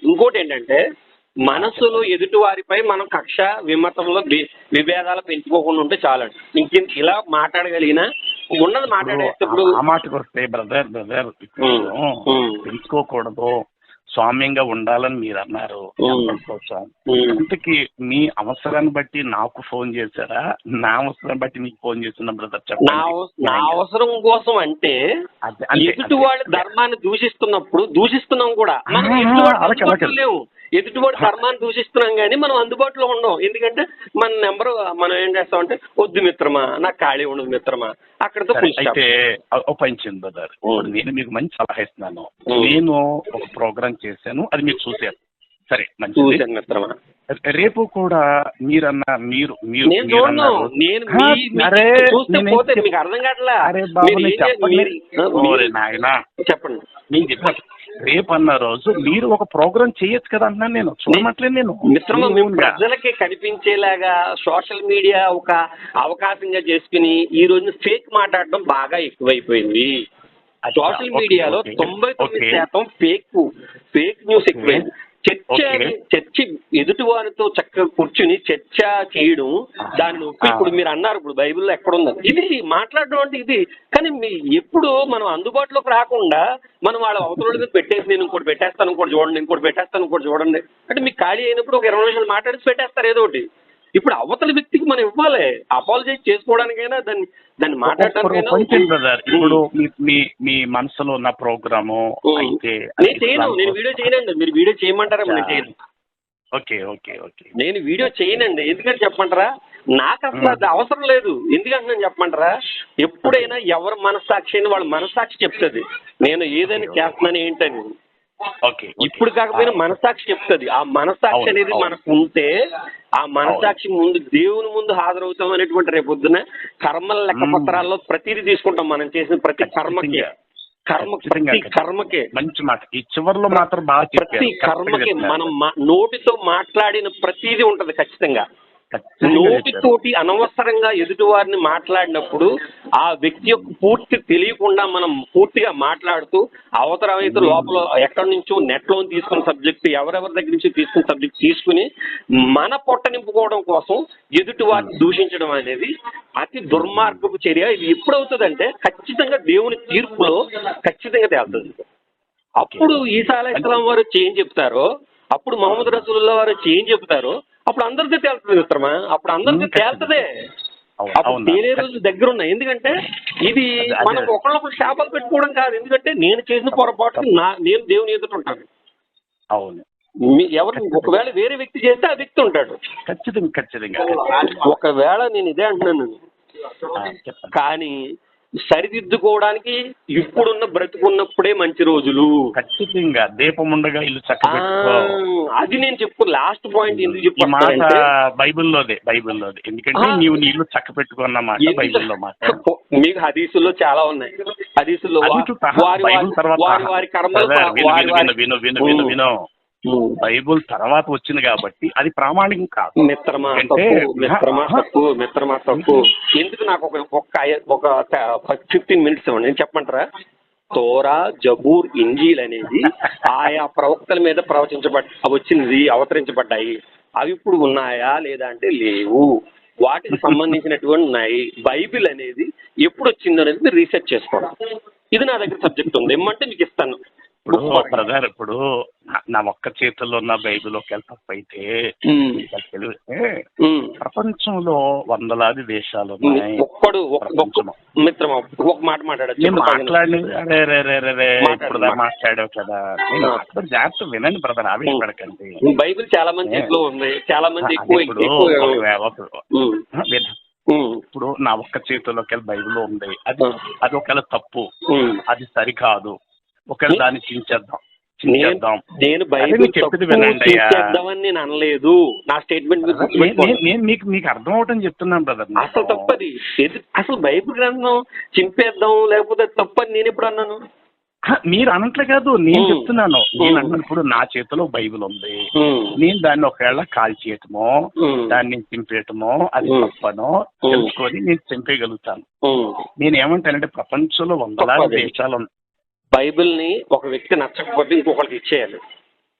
ఇంకోటి ఏంటంటే, మనస్సులో ఎదుటి వారిపై మనం కక్ష విమతంలో విభేదాలు పెంచుకోకుండా ఉంటే చాలండి. ఇంక ఇలా మాట్లాడగలిగినా ఉన్నది మాట్లాడేటప్పుడు ఆ మాటకు వస్తే బ్రదర్ పెంచుకోకూడదు, స్వామ్యంగా ఉండాలని మీరు అన్నారు. ఇంతకీ మీ అవసరాన్ని బట్టి నాకు ఫోన్ చేశారా, నా అవసరాన్ని బట్టి మీకు ఫోన్ చేస్తున్నా బ్రదర్? చెప్పండి. నా అవసరం కోసం అంటే ఎదుటి వాళ్ళ ధర్మాన్ని దూషిస్తున్నాం కూడా. మనం ఎదుటివాడు లేవు, ఎదుటివాడు ధర్మాన్ని దూషిస్తున్నాం కానీ మనం అందుబాటులో ఉండం. ఎందుకంటే మన నెంబర్ మనం ఏం చేస్తామంటే, వద్దు మిత్రమా, నాకు ఖాళీ ఉండదు మిత్రమా, అక్కడితో అయితే ఉపయోగించింది బ్రదర్. నేను మీకు మంచి సలహా ఇస్తున్నాను. నేను ఒక ప్రోగ్రామ్ చేశాను, అది మీరు చూశారు. సరే, మంచిది మిత్రమా. రేపు కూడా మీరన్నా మీరు చెప్పండి. నేను చెప్పాను రేపు అన్న రోజు మీరు ఒక ప్రోగ్రామ్ చేయొచ్చు కదా అంటున్నాను. నేను చూడట్లేదు. నేను మిత్రమా, ప్రజలకి కనిపించేలాగా సోషల్ మీడియా ఒక అవకాశంగా చేసుకుని ఈ రోజు ఫేక్ మాట్లాడడం బాగా ఎక్కువైపోయింది. సోషల్ మీడియాలో 99% ఫేక్ న్యూస్ ఎక్కువైంది. చర్చ ఎదుటి వారితో చక్కగా కూర్చుని చర్చ చేయడం, దాన్ని ఇప్పుడు మీరు అన్నారు, ఇప్పుడు బైబిల్లో ఎక్కడుందని ఇది మాట్లాడడం అంటే ఇది. కానీ ఎప్పుడు మనం అందుబాటులోకి రాకుండా మనం వాళ్ళ అవతల మీద పెట్టేసి, నేను ఇంకోటి పెట్టేస్తాను, ఇంకోటి చూడండి, ఇంకోటి పెట్టేస్తాను, ఇంకోటి చూడండి అంటే మీకు ఖాళీ అయినప్పుడు ఒక 20 నిమిషాలు మాట్లాడి పెట్టేస్తారు ఏదో ఒకటి. ఇప్పుడు అవతల వ్యక్తికి మనం ఇవ్వాలి, అపాలజైజ్ చేసుకోవడానికైనా దాన్ని మాట్లాడటానికైనా. ఇప్పుడు మీ మనసులో ఉన్న ప్రోగ్రాము అయితే నేను వీడియో చేయనండి. మీరు వీడియో చేయమంటారా? నేను చేయను. ఓకే ఓకే ఓకే నేను వీడియో చేయనండి. ఎందుకంటే చెప్పమంటారా, నాకు అసలు అది అవసరం లేదు. ఎందుకంటే నేను చెప్పమంటారా, ఎప్పుడైనా ఎవరి మనస్సాక్షి అని వాళ్ళ మనస్సాక్షి చెప్తుంది నేను ఏదైనా చేస్తున్నాను ఏంటని. ఇప్పుడు కాకపోయినా మనస్సాక్షి చెప్తుంది. ఆ మనస్సాక్షి అనేది మనకు ఉంటే ఆ మనస్సాక్షి ముందు దేవుని ముందు హాజరవుతాం అనేటువంటి రేపొద్దున కర్మల లెక్కపత్రాల్లో ప్రతిదీ తీసుకుంటాం. మనం చేసిన ప్రతి కర్మకే మంచి మాట. ఈ చివరిలో మాత్రం ప్రతి కర్మకి మనం నోటితో మాట్లాడిన ప్రతిదీ ఉంటది ఖచ్చితంగా. నోటితోటి అనవసరంగా ఎదుటి వారిని మాట్లాడినప్పుడు ఆ వ్యక్తి యొక్క పూర్తి తెలియకుండా మనం పూర్తిగా మాట్లాడుతూ అవతరమైతే లోపల ఎక్కడి నుంచో నెట్లో తీసుకున్న సబ్జెక్ట్, ఎవరెవరి దగ్గర నుంచి తీసుకున్న సబ్జెక్ట్ తీసుకుని మన పొట్ట నింపుకోవడం కోసం ఎదుటి వారిని దూషించడం అనేది అతి దుర్మార్గపు చర్య. ఇది ఎప్పుడవుతుందంటే ఖచ్చితంగా దేవుని తీర్పులో ఖచ్చితంగా తేలుతుంది. అప్పుడు ఈసా అలైహిస్సలాం వారు ఏం చెప్తారో, అప్పుడు మహమ్మద్ రసూలుల్లాహ్ వారు ఏం చెప్తారో అప్పుడు అందరికీ తేలుతుంది మిత్రమా. అప్పుడు అందరికీ తేలుతుందే. అప్పుడు తేలే రోజు దగ్గర ఉన్నాయి. ఎందుకంటే ఇది మనం ఒకళ్ళొకరు శాపాలు పెట్టుకోవడం కాదు. ఎందుకంటే నేను చేసిన పొరపాటు నేను దేవుని ఎదుట ఉంటాను. అవును. ఎవరు ఒకవేళ వేరే వ్యక్తి చేస్తే ఆ వ్యక్తి ఉంటాడు. ఖచ్చితంగా. ఒకవేళ నేను ఇదే అంటున్నాను, కానీ సరిదిద్దుకోవడానికి ఇప్పుడున్న బ్రతుకున్నప్పుడే మంచి రోజులు. ఖచ్చితంగా దీపం ఉండగా ఇల్లు చక్కగా అది నేను చెప్పు లాస్ట్ పాయింట్ ఎందుకు చెప్పాను, బైబిల్లోదే. ఎందుకంటే నీవు నీళ్లు చక్క పెట్టుకున్న మాట బైబిల్లో మాట. మీకు హదీసుల్లో చాలా ఉన్నాయి. హదీసుల్లో వారి కర్మలు విను బైబుల్ తర్వాత వచ్చింది కాబట్టి అది ప్రామాణికం కాదు. మిత్రమా తప్పు. ఎందుకు నాకు ఒక 15 minutes ఇవ్వండి, నేను చెప్పమంటారా? తోరా, జబూర్, ఇంజీల్ అనేది ఆయా ప్రవక్తల మీద అవతరించబడ్డాయి. అవి ఇప్పుడు ఉన్నాయా లేదా అంటే లేవు. వాటికి సంబంధించినటువంటి ఉన్నాయి. బైబిల్ అనేది ఎప్పుడు వచ్చిందో అనేది రీసెర్చ్ చేసుకోవడం. ఇది నా దగ్గర సబ్జెక్ట్ ఉంది, ఏమంటే మీకు ఇస్తాను. బ్రదర్, ఇప్పుడు నా ఒక్క చేతుల్లో ఉన్న బైబిల్ ఒకవేళ తప్పైతే ప్రపంచంలో వందలాది దేశాలు ఉన్నాయి. మాట్లాడావు కదా, జాగ్రత్త వినండి బ్రదర్, ఆవేశపడకండి. బైబిల్ చాలా మంది చేతిలో ఉంది, చాలా మంది ఇప్పుడు నా ఒక్క చేతుల్లో ఒకవేళ బైబిల్ ఉంది, అది ఒకవేళ తప్పు, అది సరికాదు, ఒకవేళ దాన్ని చించేద్దాం. నేను బైబిల్ చేద్దామని నేను అనలేదు. నా స్టేట్మెంట్ మీకు అర్థం అవటం చెప్తున్నాను బ్రదర్. అసలు తప్పది. అసలు బైబిల్ గ్రంథం చింపేద్దాం లేకపోతే తప్పని నేను ఎప్పుడు అన్నాను? మీరు అనట్లే కాదు, నేను చెప్తున్నాను. నేను అన్నాను, ఇప్పుడు నా చేతిలో బైబిల్ ఉంది, నేను దాన్ని ఒకవేళ కాల్చేయటమో దాన్ని చింపేయటమో అది తప్పనో తెలుసుకొని నేను చింపేయగలుగుతాను. నేను ఏమంటానంటే ప్రపంచంలో వందలాది దేశాలు బైబిల్ ని ఒక వ్యక్తి నచ్చకపోతే ఇంకొకరికి ఇచ్చేయాలి.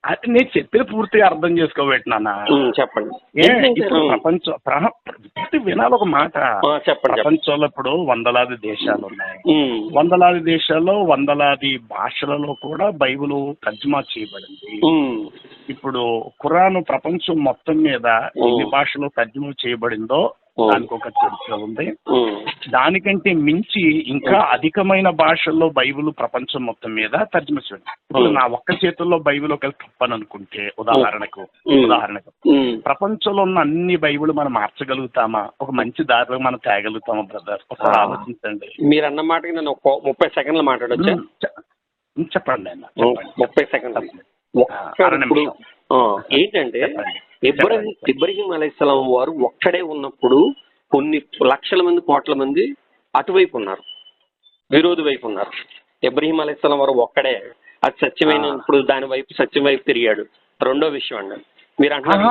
అది నేను చెప్పిన పూర్తిగా అర్థం చేసుకోబెట్టినా. చెప్పండి. ఇప్పుడు ప్రపంచం వినాలి ఒక మాట. చెప్పండి. ప్రపంచంలో ఇప్పుడు వందలాది దేశాలు ఉన్నాయి. వందలాది దేశాల్లో వందలాది భాషలలో కూడా బైబిల్ తర్జుమా చేయబడింది. ఇప్పుడు ఖురాన్ ప్రపంచం మొత్తం మీద ఎన్ని భాషలో తర్జుమా చేయబడిందో దానికి ఒక చరిత్ర ఉంది. దానికంటే మించి ఇంకా అధికమైన భాషల్లో బైబిల్ ప్రపంచం మొత్తం మీద తర్జుమా చేయబడింది. ఇప్పుడు నా ఒక్క చేతుల్లో బైబిల్ ఒకవేళ తప్పని అనుకుంటే ఉదాహరణకు ప్రపంచంలో ఉన్న అన్ని బైబిల్ మనం మార్చగలుగుతామా? ఒక మంచి దారిలో మనం తేగలుగుతామా బ్రదర్? ఒకసారి ఆలోచించండి. మీరు అన్న మాటకి నేను 30 సెకండ్లు మాట్లాడొచ్చా? చెప్పండి అన్న. 30 సెకండ్లు. ఏంటంటే ఇబ్రహీం అలైహిస్సలాం వారు ఒక్కడే ఉన్నప్పుడు కొన్ని లక్షల మంది కోట్ల మంది అటువైపు ఉన్నారు, విరోధి వైపు ఉన్నారు. ఇబ్రహీం అలైహిస్సలాం వారు ఒక్కడే, అది సత్యమైన, ఇప్పుడు దాని వైపు సత్యం వైపు తిరిగాడు. రెండో విషయం అండి, మీరు అంటున్నారు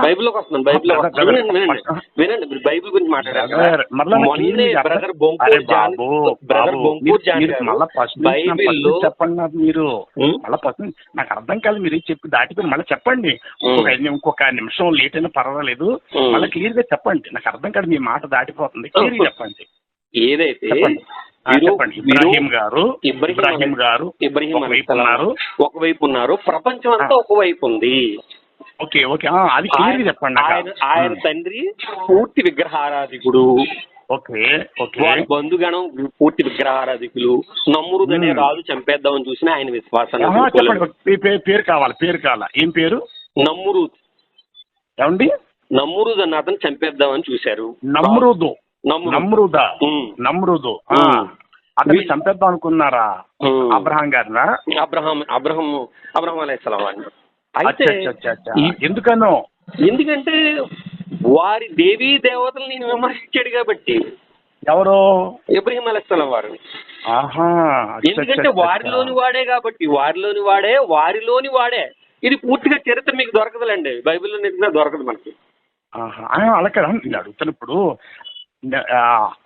బైబిల్లోకి వస్తున్నాను. వినండి, మీరు బైబిల్ గురించి మాట్లాడారు. బ్రదర్ బొంకూర్ బైబిల్లో చెప్పండి మీరు. నాకు అర్థం కాదు, మీరు చెప్పి దాటిపోయి మళ్ళీ చెప్పండి. ఇంకొక నిమిషం లేట్ అయినా పర్వాలేదు, మళ్ళీ క్లియర్ గా చెప్పండి. నాకు అర్థం కాదు, మీ మాట దాటిపోతుంది, క్లియర్ చెప్పండి. ఏదైతే ఇబ్రాహీం గారు ఒకవైపు ఉన్నారు, ప్రపంచం అంతా ఒకవైపు ఉంది. ఓకే ఓకే, అది క్లియర్ చెప్పండి. ఆయన తండ్రి పూర్తి విగ్రహారాధికుడు. ఓకే ఓకే, వారి బంధుగణం పూర్తి విగ్రహారాధికులు. నమ్రుద్ అనే రాజు చంపేద్దామని చూసిన ఆయన విశ్వాసాన్ని. పేరు కావాలా? ఏం పేరు? నమ్రుద్. ఏమండి? నమ్రుద్ అన్న అతను చంపేద్దామని చూశారు. నమ్రుదు అతన్ని చంపేద్దాం అనుకున్నారా? అబ్రహాం గారినా? అబ్రహాం అలైహిస్సలాం వారిని. ఎందుకనో? ఎందుకంటే వారి దేవీ దేవతలు నేను విమర్శించాడు కాబట్టి. ఎవరు? ఇబ్రహీం అలైహిస్సలాం వారు. ఎందుకంటే వారిలోని వాడే. ఇది పూర్తిగా చరిత్ర మీకు దొరకదులండి, బైబిల్లో నిజంగా దొరకదు మనకి. అలా కదా నేను అడుగుతాను. ఇప్పుడు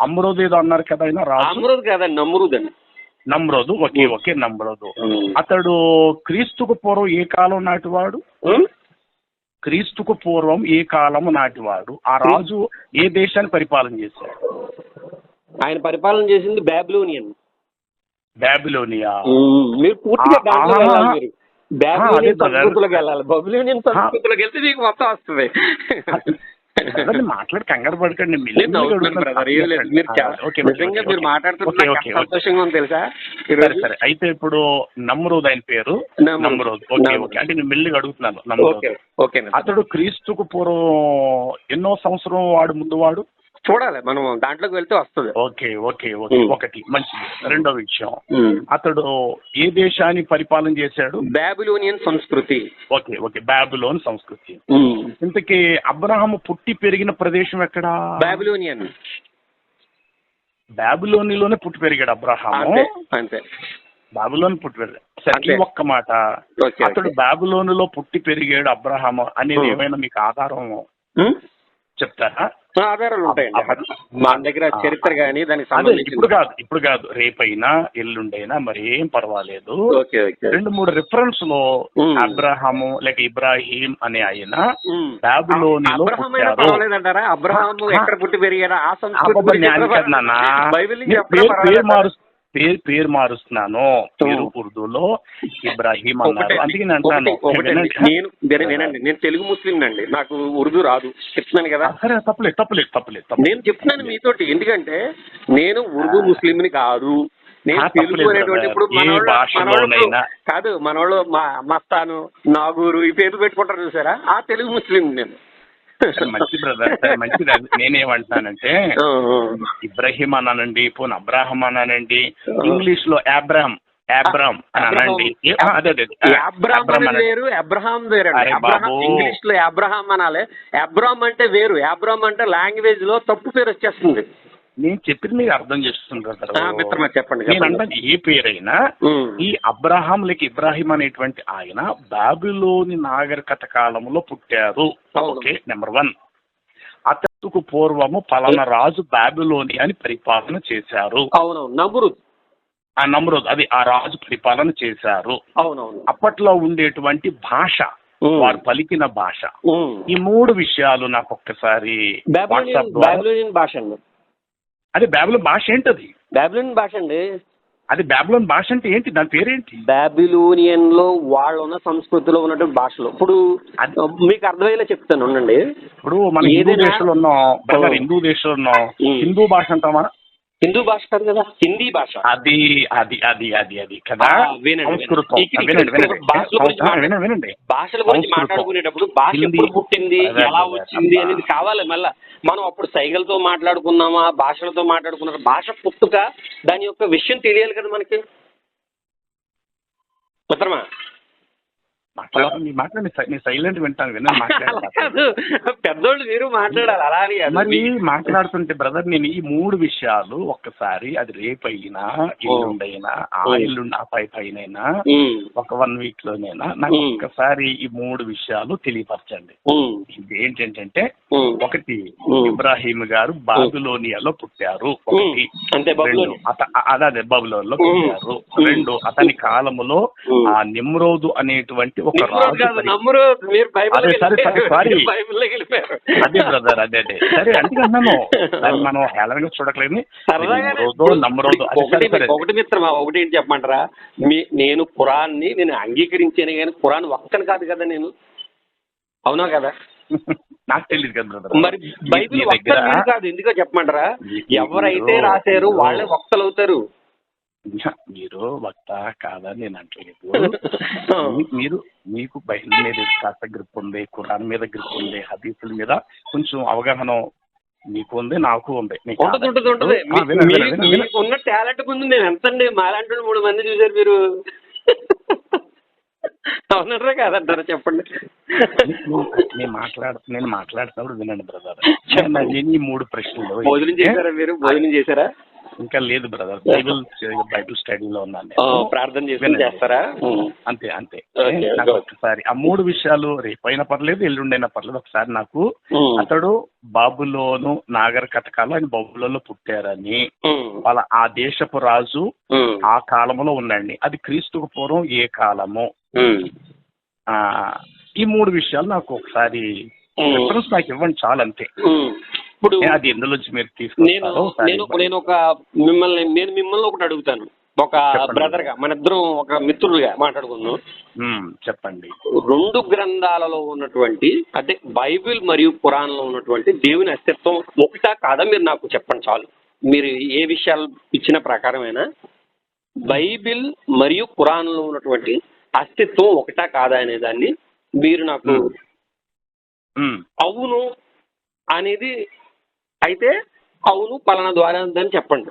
అమ్రోద్ ఏదో అన్నారు కదా ఆయన రాజు. అమ్రోద్ కాదండి, నమ్రూద్ అండి. నమ్రోదు. ఓకే నమ్రోదు. అతడు క్రీస్తుకు పూర్వం ఏ కాలం నాటివాడు? క్రీస్తుకు పూర్వం ఏ కాలము నాటివాడు? ఆ రాజు ఏ దేశాన్ని పరిపాలన చేశాడు? ఆయన పరిపాలన చేసింది బాబిలోనియా. మీరు పూర్తిగా సంస్కృతులకు వెళ్ళాలి. బబిలోనియన్ సంస్కృతులకు వెళ్తే మీకు మొత్తం వస్తుంది. మాట్లాడి కంగారు పడకండి. మీరు సంతోషంగా ఉంది తెలుసా? సరే అయితే ఇప్పుడు నమ్రోద్ ఆయన పేరు. నమ్రోద్. ఓకే అంటే నేను మెల్లిగా అడుగుతున్నాను. నమ్రోద్ అతడు క్రీస్తుకు పూర్వం ఎన్నో సంవత్సరం ముందు వాడు చూడాలి, మనం దాంట్లోకి వెళ్తే వస్తుంది. ఓకే ఒకటి మంచిది. రెండో విషయం, అతడు ఏ దేశాన్ని పరిపాలన చేశాడు? బాబిలోనియన్ సంస్కృతి. ఓకే బాబిలోన్ సంస్కృతి. ఇంతకీ అబ్రహాము పుట్టి పెరిగిన ప్రదేశం ఎక్కడ? బాబిలోనిలోనే పుట్టి పెరిగాడు అబ్రహాము. అంతే, బాబిలోని పుట్టి పెరిగాడు. సరే, ఒక్క మాట, అతడు బాబిలోనులో పుట్టి పెరిగాడు అబ్రహాము అనేది ఏమైనా మీకు ఆధారం చెప్తారా? ఆధారాలు ఉంటాయండి మన దగ్గర, చరిత్ర కానీ దానికి సంబంధించి. ఇప్పుడు కాదు, రేపైనా ఎల్లుండైనా మరి ఏం పర్వాలేదు. 2-3 రిఫరెన్స్ లో అబ్రహాము లేక ఇబ్రాహీం అనే ఆయన బాబిలోనిలో పర్వాలేదంటారా? అబ్రహాము ఎక్కడ పుట్టి పెరిగారా? ఆ సంస్కృతి పేరు మారుస్తున్నాను. పేరు ఉర్దూలో ఇబ్రాహీం అన్నారు, అందుకే నేను అంటాను. వినండి, నేను తెలుగు ముస్లిం అండి, నాకు ఉర్దూ రాదు, చెప్తున్నాను కదా. సరే, తప్పలేదు. నేను చెప్తున్నాను మీతోటి, ఎందుకంటే నేను ఉర్దూ ముస్లింని కాదు, నేను తెలుగు అనేటువంటి. ఇప్పుడు మనోళ్ళు మస్తాను, నాగూరు ఈ పేర్లు పెట్టుకుంటారు చూసారా, ఆ తెలుగు ముస్లిం నేను. మంచి బ్రదర్, మంచిది. నేనేమంటానంటే ఇబ్రాహీం అన్నానండి, పోనీ అబ్రాహం అన్నానండి, ఇంగ్లీష్ లో అబ్రాహం అనండి. వేరు, అబ్రహాం వేరు. ఇంగ్లీష్ లో అబ్రహాం అనాలి. అబ్రామ్ అంటే వేరు. అబ్రామ్ అంటే లాంగ్వేజ్ లో తప్పు పేరు వచ్చేస్తుంది. నేను చెప్పింది మీరు అర్థం చేస్తున్నారు. చెప్పండి. నేనంటే ఏ పేరైనా ఈ అబ్రహాం లేక ఇబ్రాహీం అనేటువంటి ఆయన బాబిలోని నాగరికత కాలంలో పుట్టారు. Okay, number 1. అతడుకు పూర్వము పలానా రాజు బాబిలోని అని పరిపాలన చేశారు. అవును, నమ్రుద్. ఆ నమ్రోద్ అది ఆ రాజు పరిపాలన చేశారు. అవునవును. అప్పట్లో ఉండేటువంటి భాష, వారు పలికిన భాష, ఈ 3 విషయాలు నాకు ఒక్కసారి వాట్సాప్ ద్వారా. బాబిలోనియన్ భాష అండి. అది బాబిలోన్ భాష ఏంటది? బాబిలోనియన్ భాష అండి. అది బాబిలోన్ భాష అంటే ఏంటి? దాని పేరేంటి? బాబిలోనియన్ లో వాళ్ళు ఉన్న సంస్కృతిలో ఉన్నటువంటి భాషలో. ఇప్పుడు మీకు అర్థమయ్యేలా చెప్తాను ఉండండి. ఇప్పుడు మనం హిందూ దేశంలో ఉన్నాం, హిందూ దేశంలో ఉన్నాం, హిందూ భాష అంటామా? హిందూ భాష కాదు కదా, హిందీ భాష. అది అది అది అది అది కదా సంస్కృతం. వినండి, భాషల గురించి మాట్లాడుకునేటప్పుడు భాష ఎప్పుడు పుట్టింది, ఎలా వచ్చింది అనేది కావాలి. మళ్ళా మనం అప్పుడు సైగలతో మాట్లాడుకున్నామా, భాషలతో మాట్లాడుకున్నామా, భాష పుట్టుక దాని యొక్క విషయం తెలియాలి కదా మనకి. మిత్రమా, మాట్లాడండి, సైలెంట్ వింటాను. వినండి, మాట్లాడాలి. పెద్దోళ్ళు మీరు మాట్లాడాలి, అలా అని. మరి మాట్లాడుతుంటే బ్రదర్, నేను ఈ 3 విషయాలు ఒక్కసారి, అది రేపు అయినా, ఎల్లుండైనా, ఆ ఎల్లుండి ఆ పైనైనా, ఒక 1 వీక్ లోనైనా నాకు ఒక్కసారి ఈ 3 విషయాలు తెలియపరచండి. ఏంటంటే, ఒకటి, ఇబ్రాహీం గారు బాబిలోనియాలో పుట్టారు. ఒకటి. అదే బబులోన్లో పుట్టారు. 2, అతని కాలములో ఆ నిమ్రోదు అనేటువంటి ఒక రాజు. అదే బ్రదర్, అదే సరే అంటే అన్నాను, మనం హేళనగా చూడట్లేదు. నమ్రోదు ఒకటి మిత్రమా, ఒకటి ఏంటి చెప్పమంటారా, నేను ఖురాన్ని నేను అంగీకరించాను కానీ ఖురాన్ ఒక్కని కాదు కదా నేను. అవునా కదా? నాకు తెలియదు కదా బ్రదర్. మరి బైబిల్ ఒక్కరు కాదు, ఎందుకో చెప్పమంటారా, ఎవరైతే రాశారో వాళ్ళే వక్తలు అవుతారు. మీరు వక్త కాదని నేను అంటలేదు. మీకు బైబిల్ మీద కాస్త గ్రిప్ ఉంది, ఖురాన్ మీద గ్రిప్ ఉంది, హదీసుల మీద కొంచెం అవగాహన మీకు ఉంది, నాకు ఉంది. ఉన్న టాలెంట్ ముందు నేను ఎంతండి, మాలాంటి 3 మంది చూసారు మీరు. అవునరా కాదంటారా చెప్పండి. నేను మాట్లాడుతున్నప్పుడు వినండి బ్రదర్. ఈ 3 ప్రశ్నలు భోజనం చేశారా మీరు? భోజనం చేశారా? ఇంకా లేదు బ్రదర్, బైబిల్ స్టడీలో ఉన్నాను. ప్రార్థన చేస్తారా? అంతే. నాకు ఒకసారి ఆ 3 విషయాలు రేపైనా పర్లేదు, ఎల్లుండైనా పర్లేదు, ఒకసారి నాకు, అతడు బాబులోను నాగర కటకాలు ఆయన బాబులో పుట్టారని, వాళ్ళ ఆ దేశపు రాజు ఆ కాలంలో ఉండండి, అది క్రీస్తుకు పూర్వం ఏ కాలము, ఈ 3 విషయాలు నాకు ఒకసారి రిఫరెన్స్ నాకు ఇవ్వండి చాలు, అంతే. ఇప్పుడు అది ఎందులోంచి మీరు తీసుకుంటారో నేను మిమ్మల్ని ఒకటి అడుగుతాను, ఒక బ్రదర్ గా, మన ఇద్దరం ఒక మిత్రులుగా మాట్లాడుకుందాం. చెప్పండి. 2 గ్రంథాలలో ఉన్నటువంటి, అంటే బైబిల్ మరియు ఖురాన్ లో ఉన్నటువంటి దేవుని అస్తిత్వం ఒకటా కాదా మీరు నాకు చెప్పండి చాలు. మీరు ఏ విషయాలు ఇచ్చిన ప్రకారమైనా బైబిల్ మరియు ఖురాన్ లో ఉన్నటువంటి అస్తిత్వం ఒకటా కాదా అనే దాన్ని మీరు నాకు అవును అనేది అయితే అవును పలానా ద్వారా అని చెప్పండి.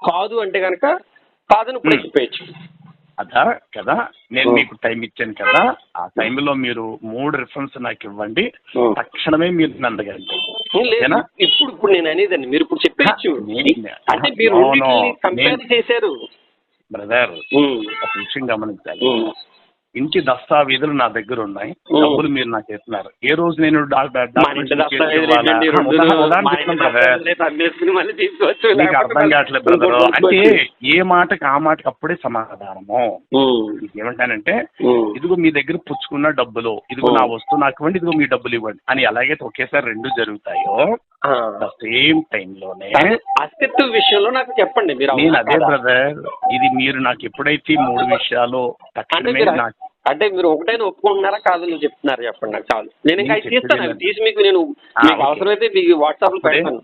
కాదు అంటే కనుక కాదని ఇప్పుడు చెప్పేయచ్చు. అదా కదా, నేను మీకు టైం ఇచ్చాను కదా, ఆ టైంలో మీరు 3 రిఫరెన్స్ నాకు ఇవ్వండి, తక్షణమే మీరు నన్ను అడగండి. ఇప్పుడు నేను అనేదండి, మీరు ఇప్పుడు చెప్పేయచ్చు. అంటే మీరు కంపేర్ చేశారు బ్రదర్. ఒక విషయం గమనించాలి, ఇంటి దస్తావేజులు నా దగ్గర ఉన్నాయి, డబ్బులు మీరు నాకు ఇస్తున్నారు. ఏ రోజు నేను మీకు అర్థం కావట్లేదు బ్రదర్. అంటే ఏ మాటకి ఆ మాటకి అప్పుడే సమాధానము. ఏమంటానంటే, ఇదిగో మీ దగ్గర పుచ్చుకున్న డబ్బులు, ఇదిగో నా వస్తువు నాకు ఇవ్వండి, ఇదిగో మీ డబ్బులు ఇవ్వండి అని ఎలాగైతే ఒకేసారి 2 జరుగుతాయో, సేమ్ టైంలోనే అస్తిత్వ విషయంలో నాకు చెప్పండి మీరు. నేను అదే బ్రదర్, ఇది మీరు నాకు ఎప్పుడైతే 3 విషయాలు తక్షణమే నాకు, అంటే మీరు ఒకటైనా ఒప్పుకుంటున్నారా కాదు నువ్వు చెప్తున్నారు చెప్పండి నాకు చాలు. నేను ఇంకా తీస్తాను, తీసి మీకు నేను అవసరమైతే మీకు వాట్సాప్ లో పెడతాను.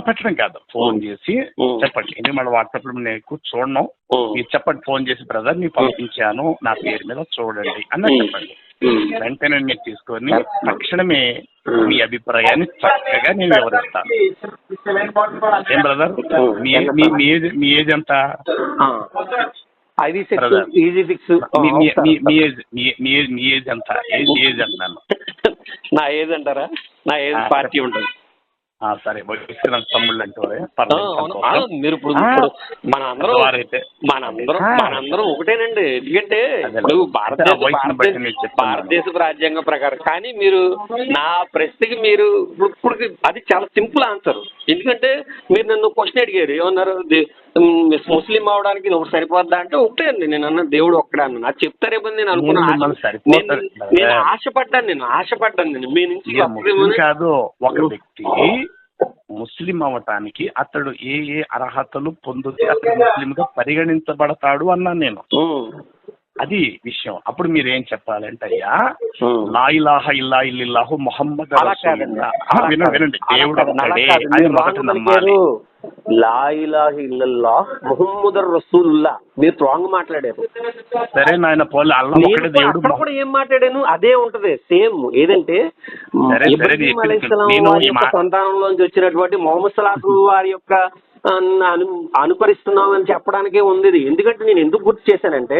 పెట్టడం కాదు, ఫోన్ చేసి చెప్పండి. ఎందుకు మళ్ళీ వాట్సాప్ లో నేను ఎక్కువ చూడను, మీరు చెప్పండి, ఫోన్ చేసి బ్రదర్ మీరు పంపించాను నా పేరు మీద చూడండి అన్నది చెప్పండి. వెంటనే మీరు తీసుకొని తక్షణమే మీ అభిప్రాయాన్ని చక్కగా నేను వివరిస్తాను. ఏం బ్రదర్, మీ ఏజ్ ఎంత? మీ ఏజ్ ఎంత? ఏజ్ అంటున్నాను. నా ఏజ్ అంటారా? నా ఏజ్ పార్టీ ఉంటుంది. సరే, తమ్ముళ్ళు అంటే మీరు ఇప్పుడు మనందరం ఒకటేనండి. ఎందుకంటే ఇప్పుడు భారతదేశ రాజ్యాంగం ప్రకారం. కానీ మీరు నా ప్రశ్నకి మీరు ఇప్పుడు అది చాలా సింపుల్ ఆన్సర్. ఎందుకంటే మీరు నన్ను క్వశ్చన్ అడిగారు, ఏమన్నారు, ముస్లిం అవడానికి ఇది ఒకటి సరిపోద్దా అంటే ఒకటే అండి. నేను అన్న దేవుడు ఒక్కడే అన్నాను. అది చెప్తారేమో నేను నేను ఆశపడ్డాను నేను మీ నుంచి కాదు. ఒక వ్యక్తి ముస్లిం అవటానికి అతడు ఏ అర్హతలు పొందితే అతడు ముస్లిం గా పరిగణించబడతాడు అన్నాను నేను. అది విషయం. అప్పుడు మీరేం చెప్పాలంటే, అయ్యా లా ఇలాహ ఇల్లా ఇల్లిల్లాహు ముహమ్మద్ వినండి, దేవుడు ఒక్కడే అని మొదట నమ్మాలి. లా ఇలాహ ఇల్లల్లాహ్ ముహమ్మదర్ రసూలుల్లాహ్ మీరు రాంగ్ మాట్లాడారు. సరే నాయన పోలే, అల్లాహ్ ఒక్కడే దేవుడు. కూడా ఏం మాట్లాడాను అదే ఉంటది సేమ్. ఏదంటే ఇబ్రాహీం అలైహిస్సలాం వారి యొక్క సంతానంలోంచి వచ్చినటువంటి మొహమ్మద్ సలాహు వారి యొక్క అనుకరిస్తున్నాం అని చెప్పడానికే ఉంది. ఎందుకంటే నేను ఎందుకు గుర్తు చేశానంటే,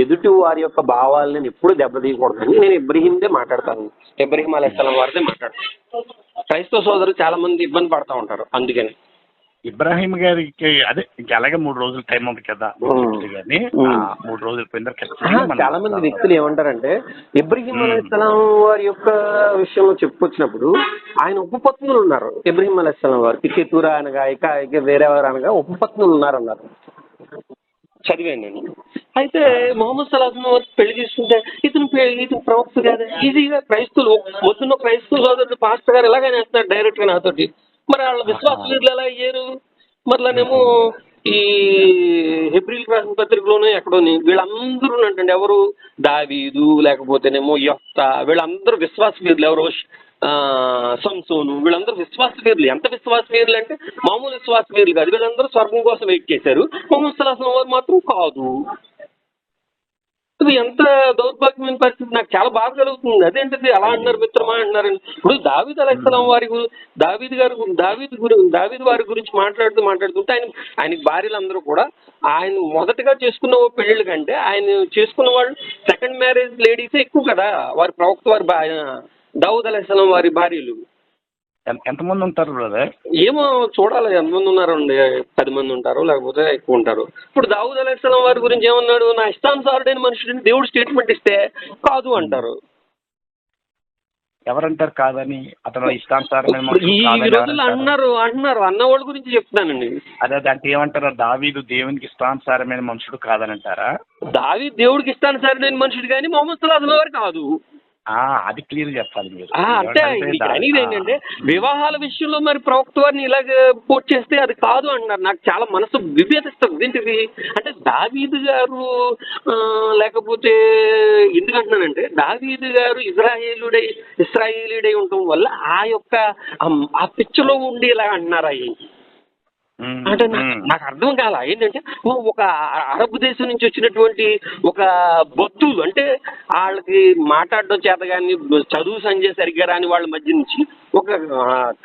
ఎదుటి వారి యొక్క భావాలను నేను ఎప్పుడు దెబ్బతీయకూడదని నేను ఇబ్రహీందే మాట్లాడతాను. ఇబ్రహీం అలైహిస్సలాం వారిదే మాట్లాడతాను. క్రైస్తవ సోదరులు చాలా మంది ఇబ్బంది పడతా ఉంటారు. అందుకని ఇబ్రాహీం గారికి అదే ఇంకా అలాగే 3 రోజులు టైం ఉంది కదా, కానీ 3 రోజులు పోయిన చాలా మంది వ్యక్తులు ఏమంటారంటే, ఇబ్రహీం అలైహిస్సలాం వారి యొక్క విషయంలో చెప్పుకొచ్చినప్పుడు ఆయన ఉపపత్నులు ఉన్నారు. ఇబ్రహీం అలైహిస్సలాం వారికి కెతూరా అనగా ఇక వేరేవారు అనగా ఉపపత్నులు ఉన్నారన్నారు. చదివాను నేను. అయితే మొహమ్మద్ సలాహం వారికి పెళ్లి చేసుకుంటే ఇతను ప్రవక్త కాదు, ఈజీగా క్రైస్తువులు వస్తున్న క్రైస్తవ సోదరుడు పాస్టర్ గారు ఎలాగైనా వేస్తున్నారు డైరెక్ట్ గా నాతోటి. మరి వాళ్ళ విశ్వాస వీరులు ఎలా అయ్యారు? మరలానేమో ఈ హెబ్రీల్ రాసిన పత్రికలోనే ఎక్కడోని వీళ్ళందరూ అంటండి, ఎవరు దావీదు లేకపోతేనేమో యొఫ్తా, వీళ్ళందరూ విశ్వాస వీరులు. ఎవరు సంసోను, వీళ్ళందరూ విశ్వాస వీరులు. ఎంత విశ్వాస వీరులు అంటే మామూలు విశ్వాస వీరులు కాదు. వీళ్ళందరూ స్వర్గం కోసం వెయిట్ చేశారు. మొహమ్మద్ సల్లాహు వారు మాత్రం కాదు. ఇది ఎంత దౌర్భాగ్యమైన పరిస్థితి. నాకు చాలా బాధ కలుగుతుంది. అదేంటిది అలా అంటున్నారు మిత్రమా అంటున్నారండి. ఇప్పుడు దావీద్ అలైహిస్సలాం వారి దావీద్ వారి గురించి మాట్లాడుతుంటే ఆయనకి భార్యలు అందరూ కూడా ఆయన మొదటగా చేసుకున్న పెళ్లిళ్ళ కంటే ఆయన చేసుకున్న వాళ్ళు సెకండ్ మ్యారేజ్ లేడీసే ఎక్కువ కదా. వారి ప్రవక్త వారి దావూద్ అలైహిస్సలాం వారి భార్యలు ఎంతమంది ఉంటారు బ్రదర్? ఏమో చూడాలి ఎంతమంది ఉన్నారండి. 10 మంది ఉంటారు, లేకపోతే ఎక్కువ ఉంటారు. ఇప్పుడు దావూద్ అలైహిస్సలాం వారి గురించి ఏమన్నాడు? నా ఇష్టానుసారుడైన మనుషుడిని దేవుడు స్టేట్మెంట్ ఇస్తే కాదు అంటారు. ఎవరంటారు కాదని? అతను ఇష్టానుసారమైన ఈ రోజుల్లో అంటున్నారు అన్న వాళ్ళ గురించి చెప్తానండి. అదే అంటే ఏమంటారు? దావీదు దేవునికి ఇష్టానుసారమైన మనుషుడు కాదని అంటారా? దావీదు దేవుడికి ఇష్టానుసారమైన మనుషుడు కానీ మొహమ్మద్ సల్లాహు వారు కాదు. అది క్లియర్ చెప్పాలి మీరు. అంటే అనేది ఏంటంటే, వివాహాల విషయంలో మరి ప్రవక్త వారిని ఇలాగ పోట్ చేస్తే అది కాదు అంటున్నారు. నాకు చాలా మనసు విభేదిస్తుంది. ఏంటిది అంటే దావీదు గారు లేకపోతే ఎందుకంటున్నానంటే, దావీదు గారు ఇశ్రాయేలీయుడై ఉండటం వల్ల ఆ పిచ్చలో ఉండి ఇలా అంటున్నారా అంటే నాకు అర్థం కాల. ఏంటంటే ఒక అరబ్ దేశం నుంచి వచ్చినటువంటి ఒక బొత్తులు అంటే వాళ్ళకి మాట్లాడడం చేత కానీ చదువు సంజయ్ సరిగ్గా రాని వాళ్ళ మధ్య నుంచి ఒక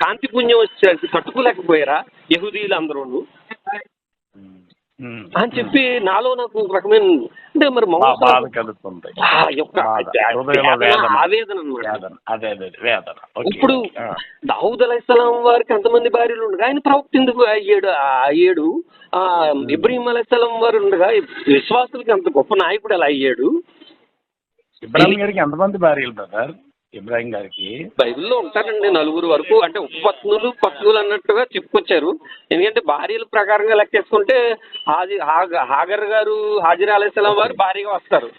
కాంతి పుణ్యం వచ్చి తట్టుకోలేకపోయారా యహూదీలు అందరూ అని చెప్పి నాలో నాకు ఒక రకమైన అంటే మరి ఆవేదన అన్నమాట. ఇప్పుడు దావూద్ అలైహిస్సలాం వారికి ఎంతమంది భార్యలు ఉండగా ఆయన ప్రవక్త ఎందుకు అయ్యాడు? ఇబ్రాహీం అలైహిస్సలాం వారు ఉండగా విశ్వాసులకి అంత గొప్ప నాయకుడు ఎలా అయ్యాడు? ఇబ్రాహీం గారికి ఎంతమంది భార్యలు బ్రదర్? ఇబ్రాహీం గారికి బైబిల్లో ఉంటారండి 4 వరకు. అంటే పత్నులు అన్నట్టుగా చెప్పుకొచ్చారు. ఎందుకంటే భార్యల ప్రకారంగా లెక్కేసుకుంటే హాగర్ గారు హాజిరా అలైహిస్సలాం వారు భార్యగా వస్తారు.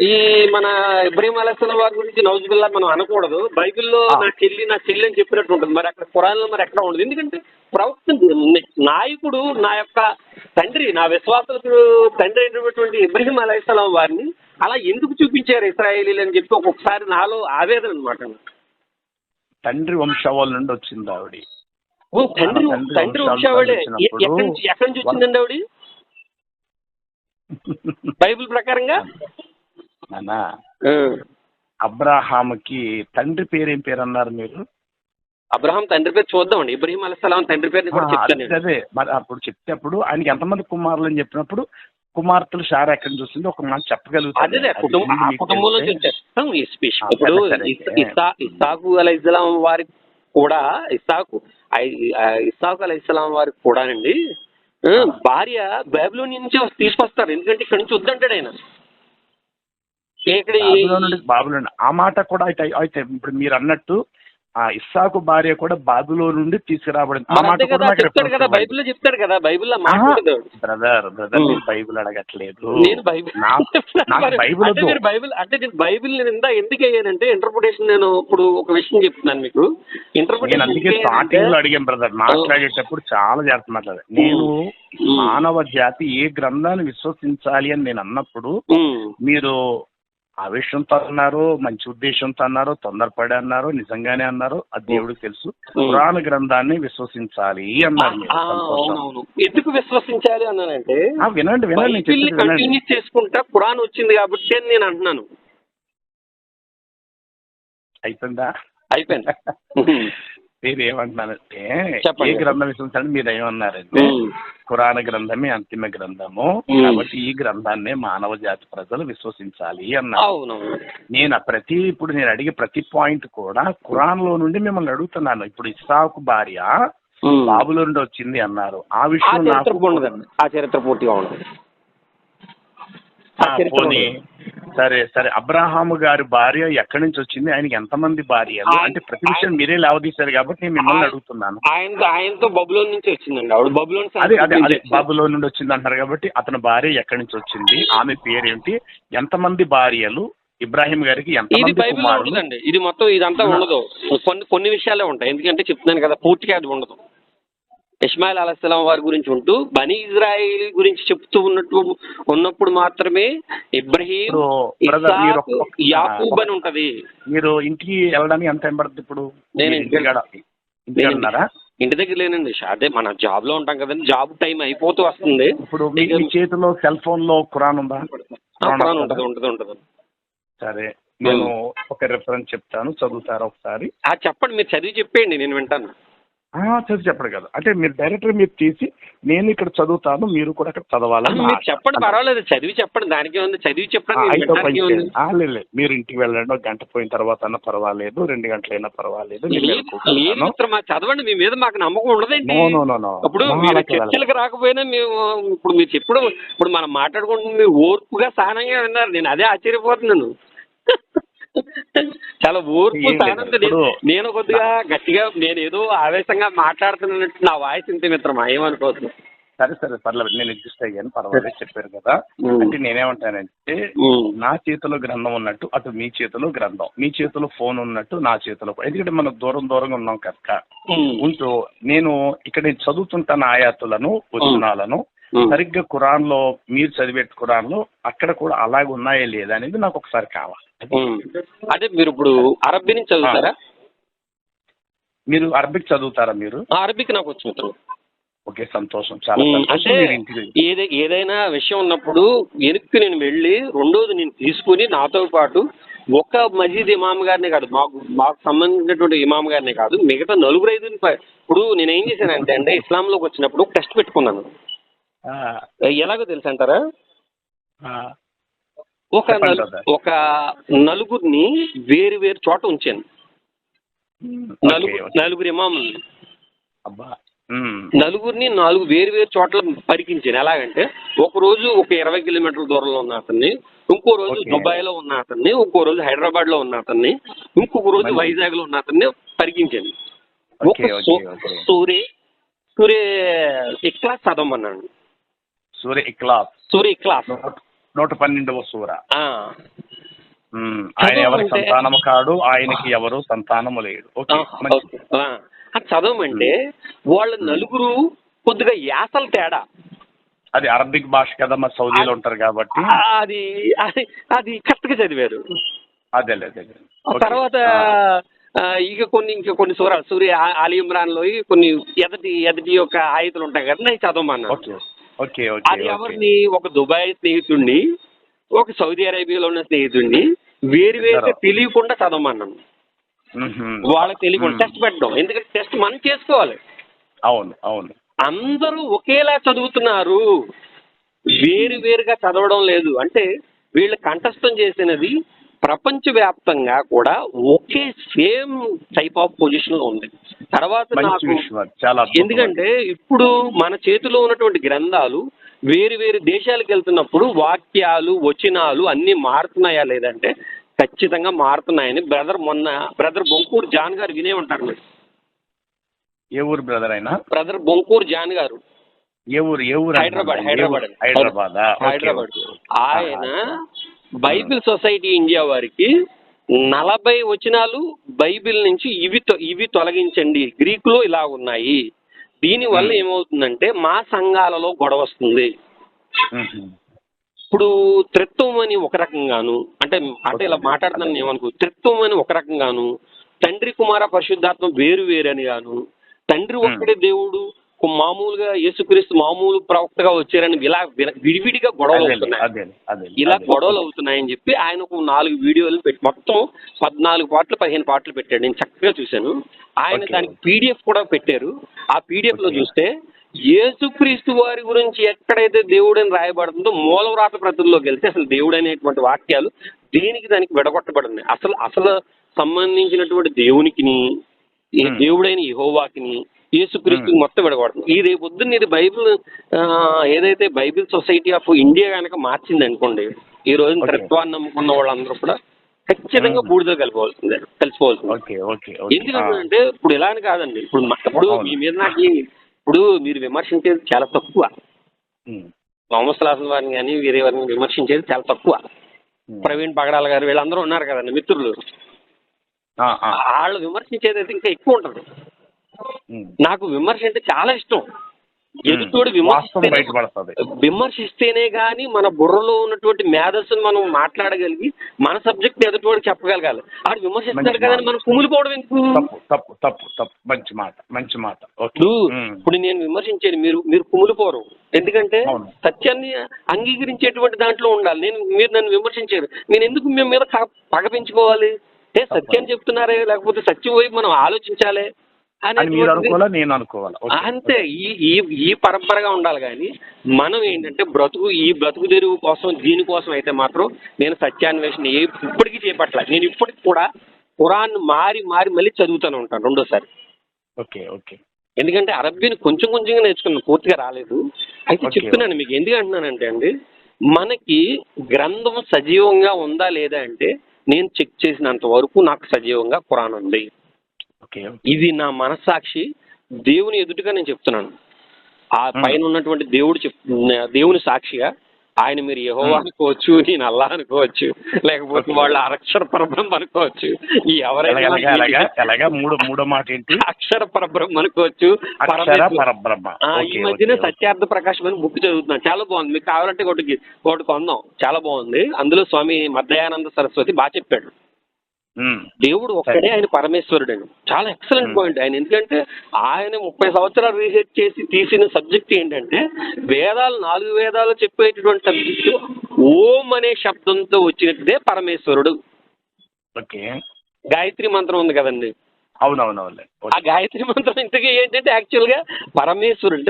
ఈ మన ఇబ్రాహీం అలైహిస్సలాం వారి గురించి నౌజుబిల్లా మనం అనకూడదు. బైబిల్లో నా చెల్లి అని చెప్పినట్టు ఉంటుంది. మరి అక్కడ ఖురాన్లో మరి ఎక్కడ ఉండదు. ఎందుకంటే ప్రవక్త నాయకుడు నా యొక్క తండ్రి, నా విశ్వాసులకు తండ్రి అయినటువంటి ఇబ్రాహీం అలైహిస్సలాం వారిని అలా ఎందుకు చూపించారు ఇశ్రాయేలీలు అని చెప్పి ఒక్కొక్కసారి నాలో ఆవేదన అనమాట. తండ్రి వంశావళి నుండి వచ్చింది ఆవిడ. తండ్రి వంశావళి ఎక్కడి నుంచి వచ్చిందండి ఆవిడ బైబిల్ ప్రకారంగా? అబ్రహాముకి తండ్రి పేరు ఏం పేరు అన్నారు మీరు? అబ్రహాం తండ్రి పేరు చూద్దామండి. ఇబ్రాహీం అలైహిస్సలాం తండ్రి పేరు అదే మరి అప్పుడు చెప్పేటప్పుడు ఆయనకి ఎంతమంది కుమారులు అని చెప్పినప్పుడు కుమార్తెలు షారా ఎక్కడి నుంచి వస్తుంది ఒక మాట చెప్పగలుగుతారు. కుటుంబంలో ఇప్పుడు ఇస్సాకు అలైహిస్సలాం వారికి కూడా ఇస్సాకు అలైహిస్సలాం వారికి కూడానండి భార్య బైబిలోనియా నుంచి తీసుకొస్తారు. ఎందుకంటే ఇక్కడ నుంచి వద్దంటాడు ఆయన. బాబులోని ఆ మాట కూడా అయితే ఇప్పుడు మీరు అన్నట్టు ఆ ఇస్సాకు భార్య కూడా బాబులో నుండి తీసుకురాబడింది. ఆ మరి మాట అంతే కూడా కదా, నాకు చెప్తాడు కదా, రెఫరెన్స్ బైబిల్లో చెప్తాడు కదా, బైబిల్లో మాట్లాడదు. బ్రదర్ నేను బైబిల్ అడగట్లేదు. నేను బైబిల్ నాకు బైబిల్ అంటే వద్దు. మీరు బైబిల్ అంటే నేను బైబిల్ నిందా ఎందుకు అయ్యానంటే ఇంటర్ప్రిటేషన్, నేను ఇప్పుడు ఒక విషయం చెప్తున్నాను మీకు. నేను అందుకే స్టార్టింగ్ లో అడిగాను బ్రదర్, మాట్లాడేటప్పుడు చాలా జాగ్రత్త మాట్లాడాలి. నేను మానవ జాతి ఏ గ్రంథాన్ని విశ్వసించాలి అని నేను అన్నప్పుడు మీరు ఆవేశంతో అన్నారు, మంచి ఉద్దేశంతో అన్నారు, తొందరపడి అన్నారు, నిజంగానే అన్నారు, అది దేవుడికి తెలుసు. పురాణ గ్రంథాన్ని విశ్వసించాలి అన్నారు మీరు. అవునవును. ఎందుకు విశ్వసించాలి అన్నానంటే వినండి కంటిన్యూ చేసుకుంటా ఖురాన్ వచ్చింది కాబట్టి అని నేను అంటున్నాను. అయిపోయిందా? అయిపోయింది. మీరు ఏమంటున్నారంటే చెప్పండి. ఏ గ్రంథం విశ్వసించాలని మీరు ఏమన్నారంటే పురాణ గ్రంథమే అంతిమ గ్రంథము కాబట్టి ఈ గ్రంథాన్నే మానవ జాతి ప్రజలు విశ్వసించాలి అన్నారు. నేను ఇప్పుడు నేను అడిగే ప్రతి పాయింట్ కూడా ఖురాన్ లో నుండి మిమ్మల్ని అడుగుతున్నాను. ఇప్పుడు ఇస్సాకు భార్య బాబులో నుండి వచ్చింది అన్నారు. ఆ విషయం ఆ చరిత్ర పూర్తిగా ఉండదు. సరే అబ్రహాము గారి భార్య ఎక్కడి నుంచి వచ్చింది, ఆయనకి ఎంతమంది భార్యలు, అంటే ప్రతి విషయం మీరే లేవదీశారు కాబట్టి నేను మిమ్మల్ని అడుగుతున్నాను. ఆయనతో బబులోన్ నుంచి వచ్చిందండి ఆవిడ. బబులోన్ అదే బబులోన్ నుండి వచ్చింది అంటారు కాబట్టి అతని భార్య ఎక్కడి నుంచి వచ్చింది, ఆమె పేరేంటి, ఎంతమంది భార్యలు, ఇబ్రాహిం గారికి ఎంతమంది కుమారులు. ఇది మొత్తం ఇదంతా ఉండదు, కొన్ని విషయాలే ఉంటాయి. ఎందుకంటే చెప్తున్నాను కదా, పూర్తిగా అది ఉండదు. ఇస్మాయిల్ అలైహిస్సలాం వారి గురించి ఉంటూ బనీ ఇజ్రాయిల్ గురించి చెప్తూ ఉన్నప్పుడు మాత్రమే ఇబ్రహీం, యాకూబ్ అని ఉంటది. మీరు ఇంటికి వెళ్ళడానికి ఎంత టైం పడుతుంది? ఇప్పుడు నేను ఇంటి దగ్గర లేనండి, అదే మన జాబ్ లో ఉంటాం కదండి, జాబ్ టైం అయిపోతూ వస్తుంది. ఇప్పుడు మీ చేతిలో సెల్ ఫోన్ లో ఖురాన్ ఉందా? ఖురాన్ ఉంటది. సరే, నేను ఒక రిఫరెన్స్ చెప్తాను, చదువుతారా ఒకసారి? చెప్పండి, మీరు చదివి చెప్పేయండి, నేను వింటాను. చదివి చెప్పడు కదా, అంటే మీరు డైరెక్టర్ మీరు తీసి నేను ఇక్కడ చదువుతాను, మీరు కూడా అక్కడ చదవాలని చెప్పండి. పర్వాలేదు, చదివి చెప్పండి, దానికి ఉంది. చదివి చెప్పండి. లేదు, మీరు ఇంటికి వెళ్ళండి, ఒక గంట పోయిన తర్వాత అన్నా పర్వాలేదు, 2 గంటలైనా పర్వాలేదు. చదవండి, మీ మీద మాకు నమ్మకం ఉండదండి. ఇప్పుడు మీరు చర్చలకు రాకపోయినా మేము ఇప్పుడు మీరు ఇప్పుడు మనం మాట్లాడుకుంటున్న మీరు ఓర్పుగా సహనంగా విన్నారు. నేను అదే ఆశ్చర్యపోతున్నాను. చాలా ఓర్పు సహనంతో. నేను కొద్దిగా గట్టిగా, నేను ఏదో ఆవేశంగా మాట్లాడుతున్నట్టు నా వాయిస్ ఇంత మిత్రమా, ఏమనుకోవచ్చు. సరే పర్లేదు, నేను అడ్జస్ట్ అయ్యాను, పర్వాలేదు, చెప్పారు కదా. అంటే నేనేమంటానంటే నా చేతిలో గ్రంథం ఉన్నట్టు అటు మీ చేతిలో గ్రంథం, మీ చేతిలో ఫోన్ ఉన్నట్టు నా చేతిలో, ఎందుకంటే మనం దూరంగా ఉన్నాం కనుక ఉంటూ నేను ఇక్కడ చదువుతుంటాను ఆయాతులను, వచనాలను సరిగ్గా ఖురాన్ లో మీరు చదివే ఖురాన్ లో అక్కడ కూడా అలాగే ఉన్నాయా లేదా అనేది నాకు ఒకసారి కావాలి. అదే మీరు ఇప్పుడు అరబ్బీ నుంచి చదువుతారా? మీరు అరబిక్ చదువుతారా? మీరు అరబిక్ నాకు వచ్చు. ఓకే, సంతోషం, చాలా. అంటే ఏదైనా విషయం ఉన్నప్పుడు వెనక్కి నేను వెళ్ళి రెండోది నేను తీసుకుని నాతో పాటు ఒక మజీద్ ఇమాం గారినే కాదు, మాకు సంబంధించినటువంటి ఇమాం గారినే కాదు, మిగతా 4-5 ఇప్పుడు నేను ఏం చేశానంటే అంటే ఇస్లాంలోకి వచ్చినప్పుడు ఒక టెస్ట్ పెట్టుకున్నాను. ఎలాగో తెలుసు అంటారా? ఒక 4 వేరు చోట ఉంచాను. 4 ఇమాముల్ని, 4 వేరు చోట్ల పరికించాను. ఎలాగంటే ఒక రోజు ఒక 20 కిలోమీటర్ల దూరంలో ఉన్న అతన్ని, ఇంకో రోజు దుబాయ్ లో ఉన్న అతన్ని, ఇంకో రోజు హైదరాబాద్ లో ఉన్న అతన్ని, ఇంకొక రోజు వైజాగ్ లో ఉన్న అతన్ని పరికించాను. సూర్య ఇఖ్లాస్ చదవమన్నాను. సూర్య ఇఖ్లాస్ 112వ సూర. ఆయన ఎవరి సంతానము కాడు, ఆయనకి ఎవరు సంతానము లేదు. అది చదవమంటే వాళ్ళ 4 కొద్దిగా యాసలు తేడా. అది అరబిక్ భాష కదా, మరి సౌదీలో ఉంటారు కాబట్టి అది కరెక్ట్గా చదివారు. అదే తర్వాత ఇంకా కొన్ని సూరాలు, సూర్య ఆలి ఇమ్రాన్ లో కొన్ని ఎదటి యొక్క ఆయుధులు ఉంటాయి కదా, నేను చదవమన్నా. అది ఎవరిని, ఒక దుబాయ్ స్నేహితుడిని, ఒక సౌదీ అరేబియాలో ఉన్న స్నేహితుడిని వేరుగా తెలియకుండా చదవమన్నాను. వాళ్ళకి తెలియకుండా టెస్ట్ పెట్టడం, ఎందుకంటే టెస్ట్ మనం చేసుకోవాలి. అవును. అందరూ ఒకేలా చదువుతున్నారు, వేరుగా చదవడం లేదు. అంటే వీళ్ళు కంఠస్థం చేసినది ప్రపంచవ్యాప్తంగా కూడా ఒకే సేమ్ టైప్ ఆఫ్ పొజిషన్ లో ఉంది. తర్వాత ఎందుకంటే ఇప్పుడు మన చేతిలో ఉన్నటువంటి గ్రంథాలు వేరు దేశాలకు వెళ్తున్నప్పుడు వాక్యాలు, వచనాలు అన్ని మారుతున్నాయా లేదంటే ఖచ్చితంగా మారుతున్నాయని బ్రదర్ బొంకూరు జాన్ గారు వినే ఉంటారు మీరు. ఏ ఊరు బ్రదర్ అయినా? బ్రదర్ బొంకూరు జాన్ గారు. ఏ ఊరు? హైదరాబాద్. ఆయన బైబిల్ సొసైటీ ఇండియా వారికి 40 వచనాలు బైబిల్ నుంచి ఇవి తొలగించండి, గ్రీకులో ఇలా ఉన్నాయి, దీని వల్ల ఏమవుతుందంటే మా సంఘాలలో గొడవ వస్తుంది. ఇప్పుడు త్రిత్వం అని ఒక రకంగాను, అంటే ఇలా మాట్లాడుతున్నాను ఏమనుకో, త్రిత్వం అని ఒక రకంగాను, తండ్రి కుమార పరిశుద్ధాత్మ వేరు అని గాను, తండ్రి ఒక్కడే దేవుడు, మామూలుగా యేసుక్రీస్తు మామూలు ప్రవక్తగా వచ్చారని ఇలా విడివిడిగా గొడవలు అవుతున్నాయి. ఇలా గొడవలు అవుతున్నాయని చెప్పి ఆయన ఒక 4 వీడియోలు పెట్టి మొత్తం 14 పాటలు 15 పాటలు పెట్టాడు. నేను చక్కగా చూశాను. ఆయన దానికి పీడిఎఫ్ కూడా పెట్టారు. ఆ పీడిఎఫ్ లో చూస్తే యేసుక్రీస్తు వారి గురించి ఎక్కడైతే దేవుడని రాయబడుతుందో మూలవ్రాత ప్రతుల్లోకి వెళ్తే అసలు దేవుడు అనేటువంటి వాక్యాలు దానికి విడగొట్టబడింది. అసలు సంబంధించినటువంటి దేవునికిని, దేవుడైన యెహోవాకిని, యేసుక్రీస్తుకి మొత్తం విడగొడుతుంది. ఈ రేపు పొద్దున్న ఇది బైబిల్ ఏదైతే బైబిల్ సొసైటీ ఆఫ్ ఇండియా కనుక మార్చింది అనుకోండి, ఈ రోజు త్రిత్వాన్ని నమ్ముకున్న వాళ్ళందరూ కూడా ఖచ్చితంగా బూడిదో కలిసిపోవాల్సింది. ఎందుకంటే ఇప్పుడు ఇలా అని కాదండి, ఇప్పుడు మీ మీద నాకు ఇప్పుడు మీరు విమర్శించేది చాలా తక్కువ. మొహమ్మద్ సలాహన్ వారిని కానీ వేరే వారిని విమర్శించేది చాలా తక్కువ. ప్రవీణ్ పగడాల గారు వీళ్ళందరూ ఉన్నారు కదండి మిత్రులు, వాళ్ళు విమర్శించేది అయితే ఇంకా ఎక్కువ ఉంటుంది. నాకు విమర్శ అంటే చాలా ఇష్టం. ఎదుటోడు విమర్శిస్తేనే గాని మన బుర్రలో ఉన్నటువంటి మేధస్సును మనం మాట్లాడగలిగి మన సబ్జెక్ట్ ఎదుటోడికి చెప్పగలగాలి. ఆడు విమర్శిస్తాడు కదని మనం కుమిలిపోవడం ఎందుకు? మంచి మాట. ఇప్పుడు నేను విమర్శించేది మీరు కుమిలిపోరు, ఎందుకంటే సత్యాన్ని అంగీకరించేటువంటి దాంట్లో ఉండాలి. మీరు నన్ను విమర్శించారు, నేను ఎందుకు మీ మీద పగ పెంచుకోవాలి? సత్యాన్ని చెప్తున్నారే, లేకపోతే సత్యం వైపు మనం ఆలోచించాలి అంతే. ఈ పరంపరగా ఉండాలి. కానీ మనం ఏంటంటే బ్రతుకు తెరువు కోసం దీనికోసం అయితే మాత్రం నేను సత్యాన్వేషణ ఇప్పటికీ చేపట్ల. నేను ఇప్పటికి కూడా ఖురాన్ మారి మళ్ళీ చదువుతూనే ఉంటాను రెండోసారి. ఎందుకంటే అరబ్బీని కొంచెంగా నేర్చుకున్నాను, పూర్తిగా రాలేదు. అయితే చెప్తున్నాను మీకు, ఎందుకు అంటున్నానంటే అండి, మనకి గ్రంథం సజీవంగా ఉందా లేదా అంటే నేను చెక్ చేసినంత వరకు నాకు సజీవంగా ఖురాన్ ఉంది. ఇది నా మనస్సాక్షి, దేవుని ఎదుటిగా నేను చెప్తున్నాను. ఆ పైన ఉన్నటువంటి దేవుని సాక్షిగా ఆయన మీరు యెహోవా అనుకోవచ్చు, నేను అల్లా అనుకోవచ్చు, లేకపోతే వాళ్ళు అక్షర పరబ్రహ్మ అనుకోవచ్చు, ఎవరైనా మూడో మాట ఏంటి, అక్షర పరబ్రహ్మ అనుకోవచ్చు. ఈ మధ్యనే సత్యార్థ ప్రకాశం అని బుక్ చదువుతున్నాను, చాలా బాగుంది. మీకు కావాలంటే ఒకటి కొందాం, చాలా బాగుంది. అందులో స్వామి మద్దయానంద సరస్వతి బాగా చెప్పాడు. దేవుడు ఒక్కడే, ఆయన పరమేశ్వరుడు అని. చాలా ఎక్సలెంట్ పాయింట్ ఆయన. ఎందుకంటే ఆయన 30 సంవత్సరాలు రీసెర్చ్ చేసి తీసిన సబ్జెక్ట్ ఏంటంటే వేదాలు 4 వేదాలు చెప్పేటటువంటి సబ్జెక్ట్ ఓం అనే శబ్దంతో వచ్చినట్టే పరమేశ్వరుడు. గాయత్రి మంత్రం ఉంది కదండి, అవునవునవును. ఆ గాయత్రి మంత్రం ఇంతకీ ఏంటంటే యాక్చువల్ గా పరమేశ్వరుడు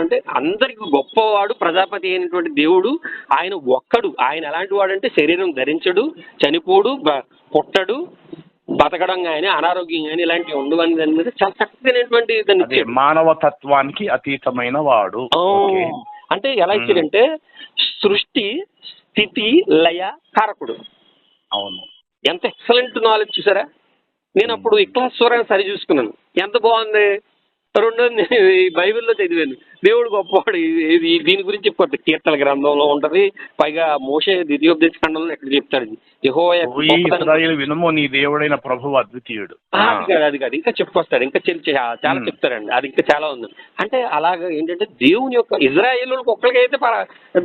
అంటే అందరికి గొప్పవాడు, ప్రజాపతి అయినటువంటి దేవుడు ఆయన ఒక్కడు. ఆయన ఎలాంటి వాడు అంటే శరీరం ధరించడు, చనిపోడు, పుట్టడు, బతకడం కానీ అనారోగ్యం కానీ ఇలాంటివి ఉండవని దాని మీద చాలా చక్కనటువంటి దాన్ని మానవతత్వానికి అతీతమైన వాడు. అంటే ఎలా ఇచ్చాడంటే సృష్టి, స్థితి, లయ, కారకుడు. అవును, ఎంత ఎక్సలెంట్ నాలెడ్జ్ చూసారా. నేను అప్పుడు ఇక్లాస్వరాన్ని సరి చూసుకున్నాను, ఎంత బాగుంది. రెండోది ఈ బైబిల్లో చదివాను, దేవుడు గొప్పవాడు. దీని గురించి కీర్తన గ్రంథంలో ఉంటది, పైగా మోషే ద్వితీయోపదేశ ఖండంలో ఎక్కడ చెప్తాడు, యెహోవా వినుము నీ దేవుడైన ప్రభువు అద్వితీయుడు. అది కాదు, ఇంకా చెప్పుకొస్తాడు, ఇంకా చాలా చెప్తారండి, అది ఇంకా చాలా ఉంది. అంటే అలాగా ఏంటంటే దేవుని యొక్క ఇజ్రాయేలులకు ఒక్కరికైతే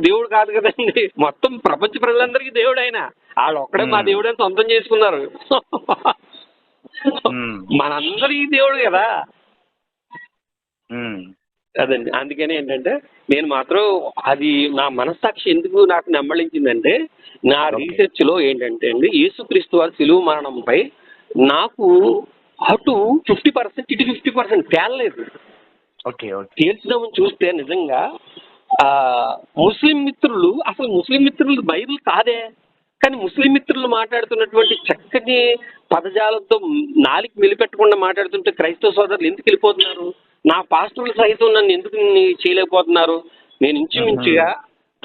దేవుడు కాదు కదండి, మొత్తం ప్రపంచ ప్రజలందరికీ దేవుడు ఆయన. వాళ్ళు ఒక్కడే మా దేవుడు అని సొంతం చేసుకున్నారు. మనందరి దేవుడు కదా. అదండి, అందుకని ఏంటంటే నేను మాత్రం అది నా మనస్సాక్షి ఎందుకు నాకు నమ్మళించిందంటే నా రీసెర్చ్ లో ఏంటంటే అండి, యేసుక్రీస్తు వారి సిలువ మరణంపై నాకు అటు 50% ఇటు 50% తేలలేదు. తేల్చుదామని చూస్తే నిజంగా ముస్లిం మిత్రులు బైబిల్ కాదే, కానీ ముస్లిం మిత్రులు మాట్లాడుతున్నటువంటి చక్కని పదజాలంతో నాలిక మెలిపెట్టకుండా మాట్లాడుతుంటే క్రైస్తవ సోదరులు ఎందుకు వెళ్ళిపోతున్నారు, నా పాస్టర్లు సైతం నన్ను ఎందుకు చేయలేకపోతున్నారు. నేను ఇంచుమించుగా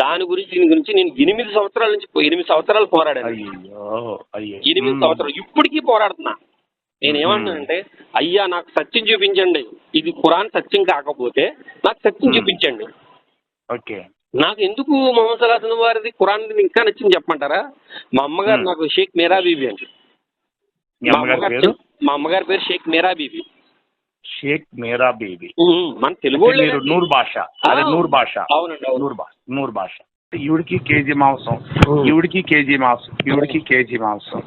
దాని గురించి దీని గురించి నేను 8 సంవత్సరాల నుంచి 8 సంవత్సరాలు పోరాడాను. అయ్యో అయ్యో 8 సంవత్సరాలు ఇప్పటికీ పోరాడుతున్నా. నేను ఏమంటున్నానంటే, అయ్యా నాకు సత్యం చూపించండి, ఇది ఖురాన్ సత్యం కాకపోతే నాకు సత్యం చూపించండి. ఓకే. నాకు ఎందుకు మొహమ్మద్ సల్లాహు వారిది ఖురాన్ ఇంకా నచ్చింది చెప్పమంటారా? మా అమ్మగారు నాకు షేక్ మీరా బీబీ అండి. మా అమ్మగారి పేరు షేక్ మీరా బీబీ. షేక్ మీరా బీబీ మన తెలుగు నూరు భాష. అదే నూరు భాష. అవునండి. నూరు భాష. ఈవిడికి కేజీ మాంసం, ఈవిడికి కేజీ మాంసం, ఈవిడికి కేజీ మాంసం.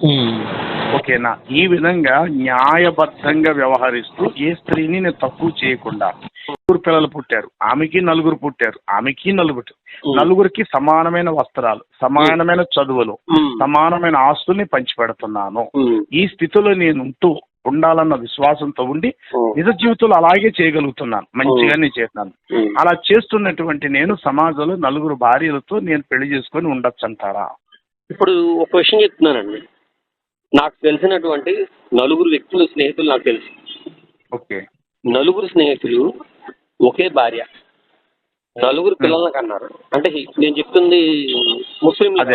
ఓకేనా? ఈ విధంగా న్యాయబద్ధంగా వ్యవహరిస్తూ ఏ స్త్రీని నేను తక్కువ చేయకుండా, 4 పిల్లలు పుట్టారు, ఆమెకి 4 పుట్టారు, ఆమెకి 4, నలుగురికి సమానమైన వస్త్రాలు, సమానమైన చదువులు, సమానమైన ఆస్తుల్ని పంచిపెడుతున్నాను. ఈ స్థితిలో నేను ఉండాలన్న విశ్వాసంతో ఉండి నిజ జీవితంలో అలాగే చేయగలుగుతున్నాను, మంచిగానే చేస్తున్నాను. అలా చేస్తున్నటువంటి నేను సమాజంలో 4 భార్యలతో నేను పెళ్లి చేసుకొని ఉండొచ్చు అంటారా? ఇప్పుడు ఒక విషయం చెప్తున్నానండి. నాకు తెలిసినటువంటి 4 వ్యక్తులు స్నేహితులు నాకు తెలుసు. ఓకే. 4 స్నేహితులు ఒకే భార్య, 4 పిల్లలను కన్నారు. అంటే నేను చెప్తుంది ముస్లింలు,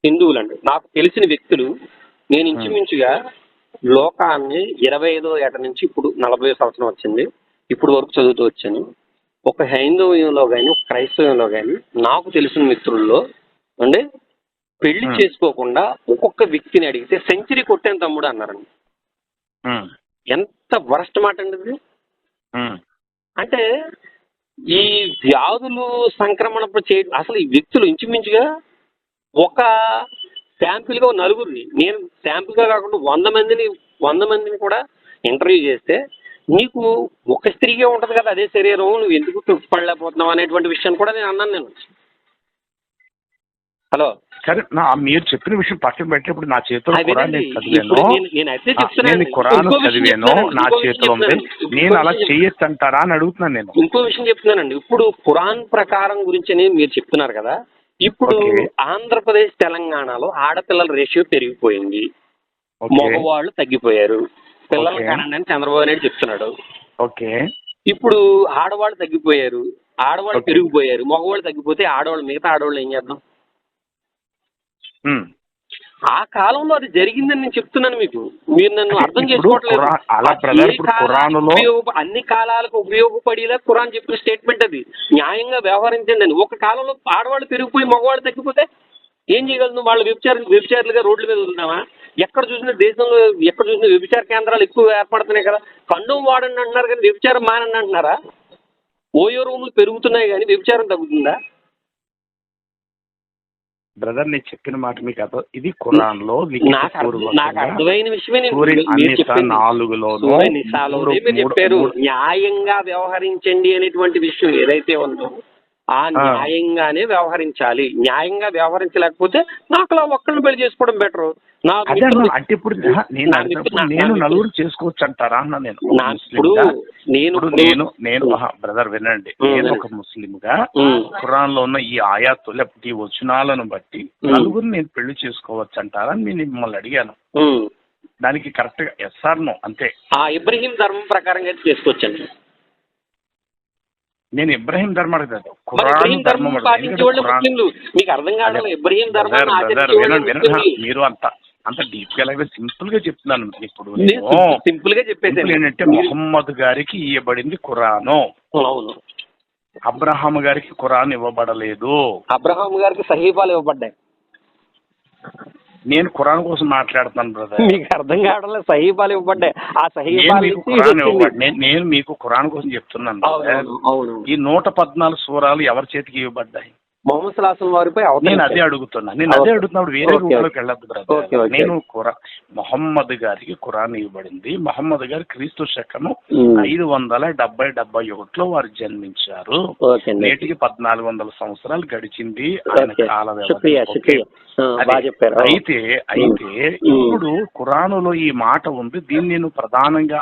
హిందువులండి. నాకు తెలిసిన వ్యక్తులు, నేను ఇంచుమించుగా లోకాన్ని 25వ ఏట నుంచి ఇప్పుడు 40వ సంవత్సరం వచ్చింది, ఇప్పుడు వరకు చదువుతూ వచ్చాను. ఒక హైందవంలో కానీ ఒక క్రైస్తవంలో కానీ నాకు తెలిసిన మిత్రుల్లో అంటే పెళ్లి చేసుకోకుండా ఒక్కొక్క వ్యక్తిని అడిగితే సెంచరీ కొట్టాను తమ్ముడు అన్నారండి. ఎంత వరస్ట్ మాట అండి ఇది. అంటే ఈ వ్యాధులు సంక్రమణ అసలు ఈ వ్యక్తులు ఇంచుమించుగా ఒక శాంపిల్గా 4 నేను శాంపిల్గా కాకుండా 100 మందిని కూడా ఇంటర్వ్యూ చేస్తే నీకు ఒక స్త్రీగా ఉంటుంది కదా అదే శరీరం, నువ్వు ఎందుకు తృప్తిపడలేకపోతున్నావు అనేటువంటి విషయాన్ని కూడా నేను అన్నాను. నేను హలో సరే, మీరు చెప్పిన విషయం పక్కన పెట్టినప్పుడు నా చేతిలో ఖురాన్ చదివాను, నా చేతిలో ఉంది, నేను అలా చేయొచ్చు అంటారా అని అడుగుతున్నాను నేను. ఇంకో విషయం చెప్తున్నానండి. ఇప్పుడు ఖురాన్ ప్రకారం గురించి మీరు చెప్తున్నారు కదా, ఇప్పుడు ఆంధ్రప్రదేశ్ తెలంగాణలో ఆడపిల్లల రేషియో పెరిగిపోయింది, మగవాళ్ళు తగ్గిపోయారు. పిల్లలు కానండి అని చంద్రబాబు నాయుడు చెప్తున్నాడు. ఓకే. ఇప్పుడు ఆడవాళ్ళు తగ్గిపోయారు, ఆడవాళ్ళు పెరిగిపోయారు, మగవాళ్ళు తగ్గిపోతే ఆడవాళ్ళు మిగతా ఆడవాళ్ళు ఏం చేద్దాం? ఆ కాలంలో అది జరిగిందని నేను చెప్తున్నాను మీకు. మీరు నన్ను అర్థం చేసుకోవట్లేదు. అన్ని కాలాలకు ఉపయోగపడేలా ఖురాన్ చెప్పిన స్టేట్మెంట్ అది. న్యాయంగా వ్యవహరించండి అని. ఒక కాలంలో ఆడవాళ్ళు పెరిగిపోయి మగవాళ్ళు తగ్గిపోతే ఏం చేయగలను? వాళ్ళు వ్యభిచారులుగా రోడ్ల మీద వదులుతున్నామా? ఎక్కడ చూసినా దేశంలో ఎక్కడ చూసినా వ్యభిచార కేంద్రాలు ఎక్కువ ఏర్పడుతున్నాయి కదా. కండం వాడండి అంటున్నారు కానీ వ్యభిచారం మానండి అంటున్నారా? ఓయో రూములు పెరుగుతున్నాయి కానీ వ్యభిచారం తగ్గుతుందా? బ్రదర్, నేను చెప్పిన మాట మీకు అర్థం. ఇది ఖురాన్ లో నాకు అర్థమైన విషయమే. 4 మీరు చెప్పారు న్యాయంగా వ్యవహరించండి అనేటువంటి విషయం ఏదైతే ఉందో ఆ న్యాయంగానే వ్యవహరించాలి. న్యాయంగా వ్యవహరించలేకపోతే నాకు ఒక్కరిని పెళ్లి చేసుకోవడం బెటర్. అంటే ఇప్పుడు నేను 4 చేసుకోవచ్చు అంటారా అన్న? నేను బ్రదర్ వినండి, నేను ఒక ముస్లిం గా ఖురాన్ లో ఉన్న ఈ ఆయాతులు లేకపోతే ఈ వచనాలను బట్టి 4 నేను పెళ్లి చేసుకోవచ్చు అంటారా అని నేను మిమ్మల్ని అడిగాను. దానికి కరెక్ట్ గా ఎస్ ఆర్ నో అంతే. ఇబ్రహీం ధర్మం ప్రకారంగా చేసుకోవచ్చండి. నేను ఇబ్రహీం ధర్మం కాదు, ఖురాన్ ధర్మం మీకు అర్థం కాదు. ఇబ్రహీం ధర్మం మీరు అంత డీప్ గా సింపుల్ గా చెప్తున్నాను. ఇప్పుడు సింపుల్ గా చెప్పేసి ఏంటంటే మొహమ్మద్ గారికి ఇవ్వబడింది ఖురాను. అవును. అబ్రహాం గారికి ఖురాన్ ఇవ్వబడలేదు. అబ్రహాం గారికి సహీఫాలు ఇవ్వబడ్డాయి. నేను ఖురాన్ కోసం మాట్లాడుతున్నాను బ్రదర్. మీకు అర్థం కావడం సహీఫాలు ఇవ్వబడ్డాయి. ఆ నేను మీకు ఖురాన్ కోసం చెప్తున్నాను. ఈ 114 సూరాలు ఎవరి చేతికి ఇవ్వబడ్డాయి? మొహమ్మద్ సల్లాహు వారిపై. నేను అదే అడుగుతున్నప్పుడు వేరే రూపంలోకి వెళ్ళద్దు బ్రదర్. నేను మొహమ్మద్ గారికి ఖురాన్ ఇవ్వబడింది. మొహమ్మద్ గారు క్రీస్తు శకం 571లో వారు జన్మించారు. నేటికి 1400 సంవత్సరాలు గడిచింది ఆయన కాల వ్యవధి. అయితే ఇప్పుడు ఖురానులో ఈ మాట ఉంది. దీన్ని నేను ప్రధానంగా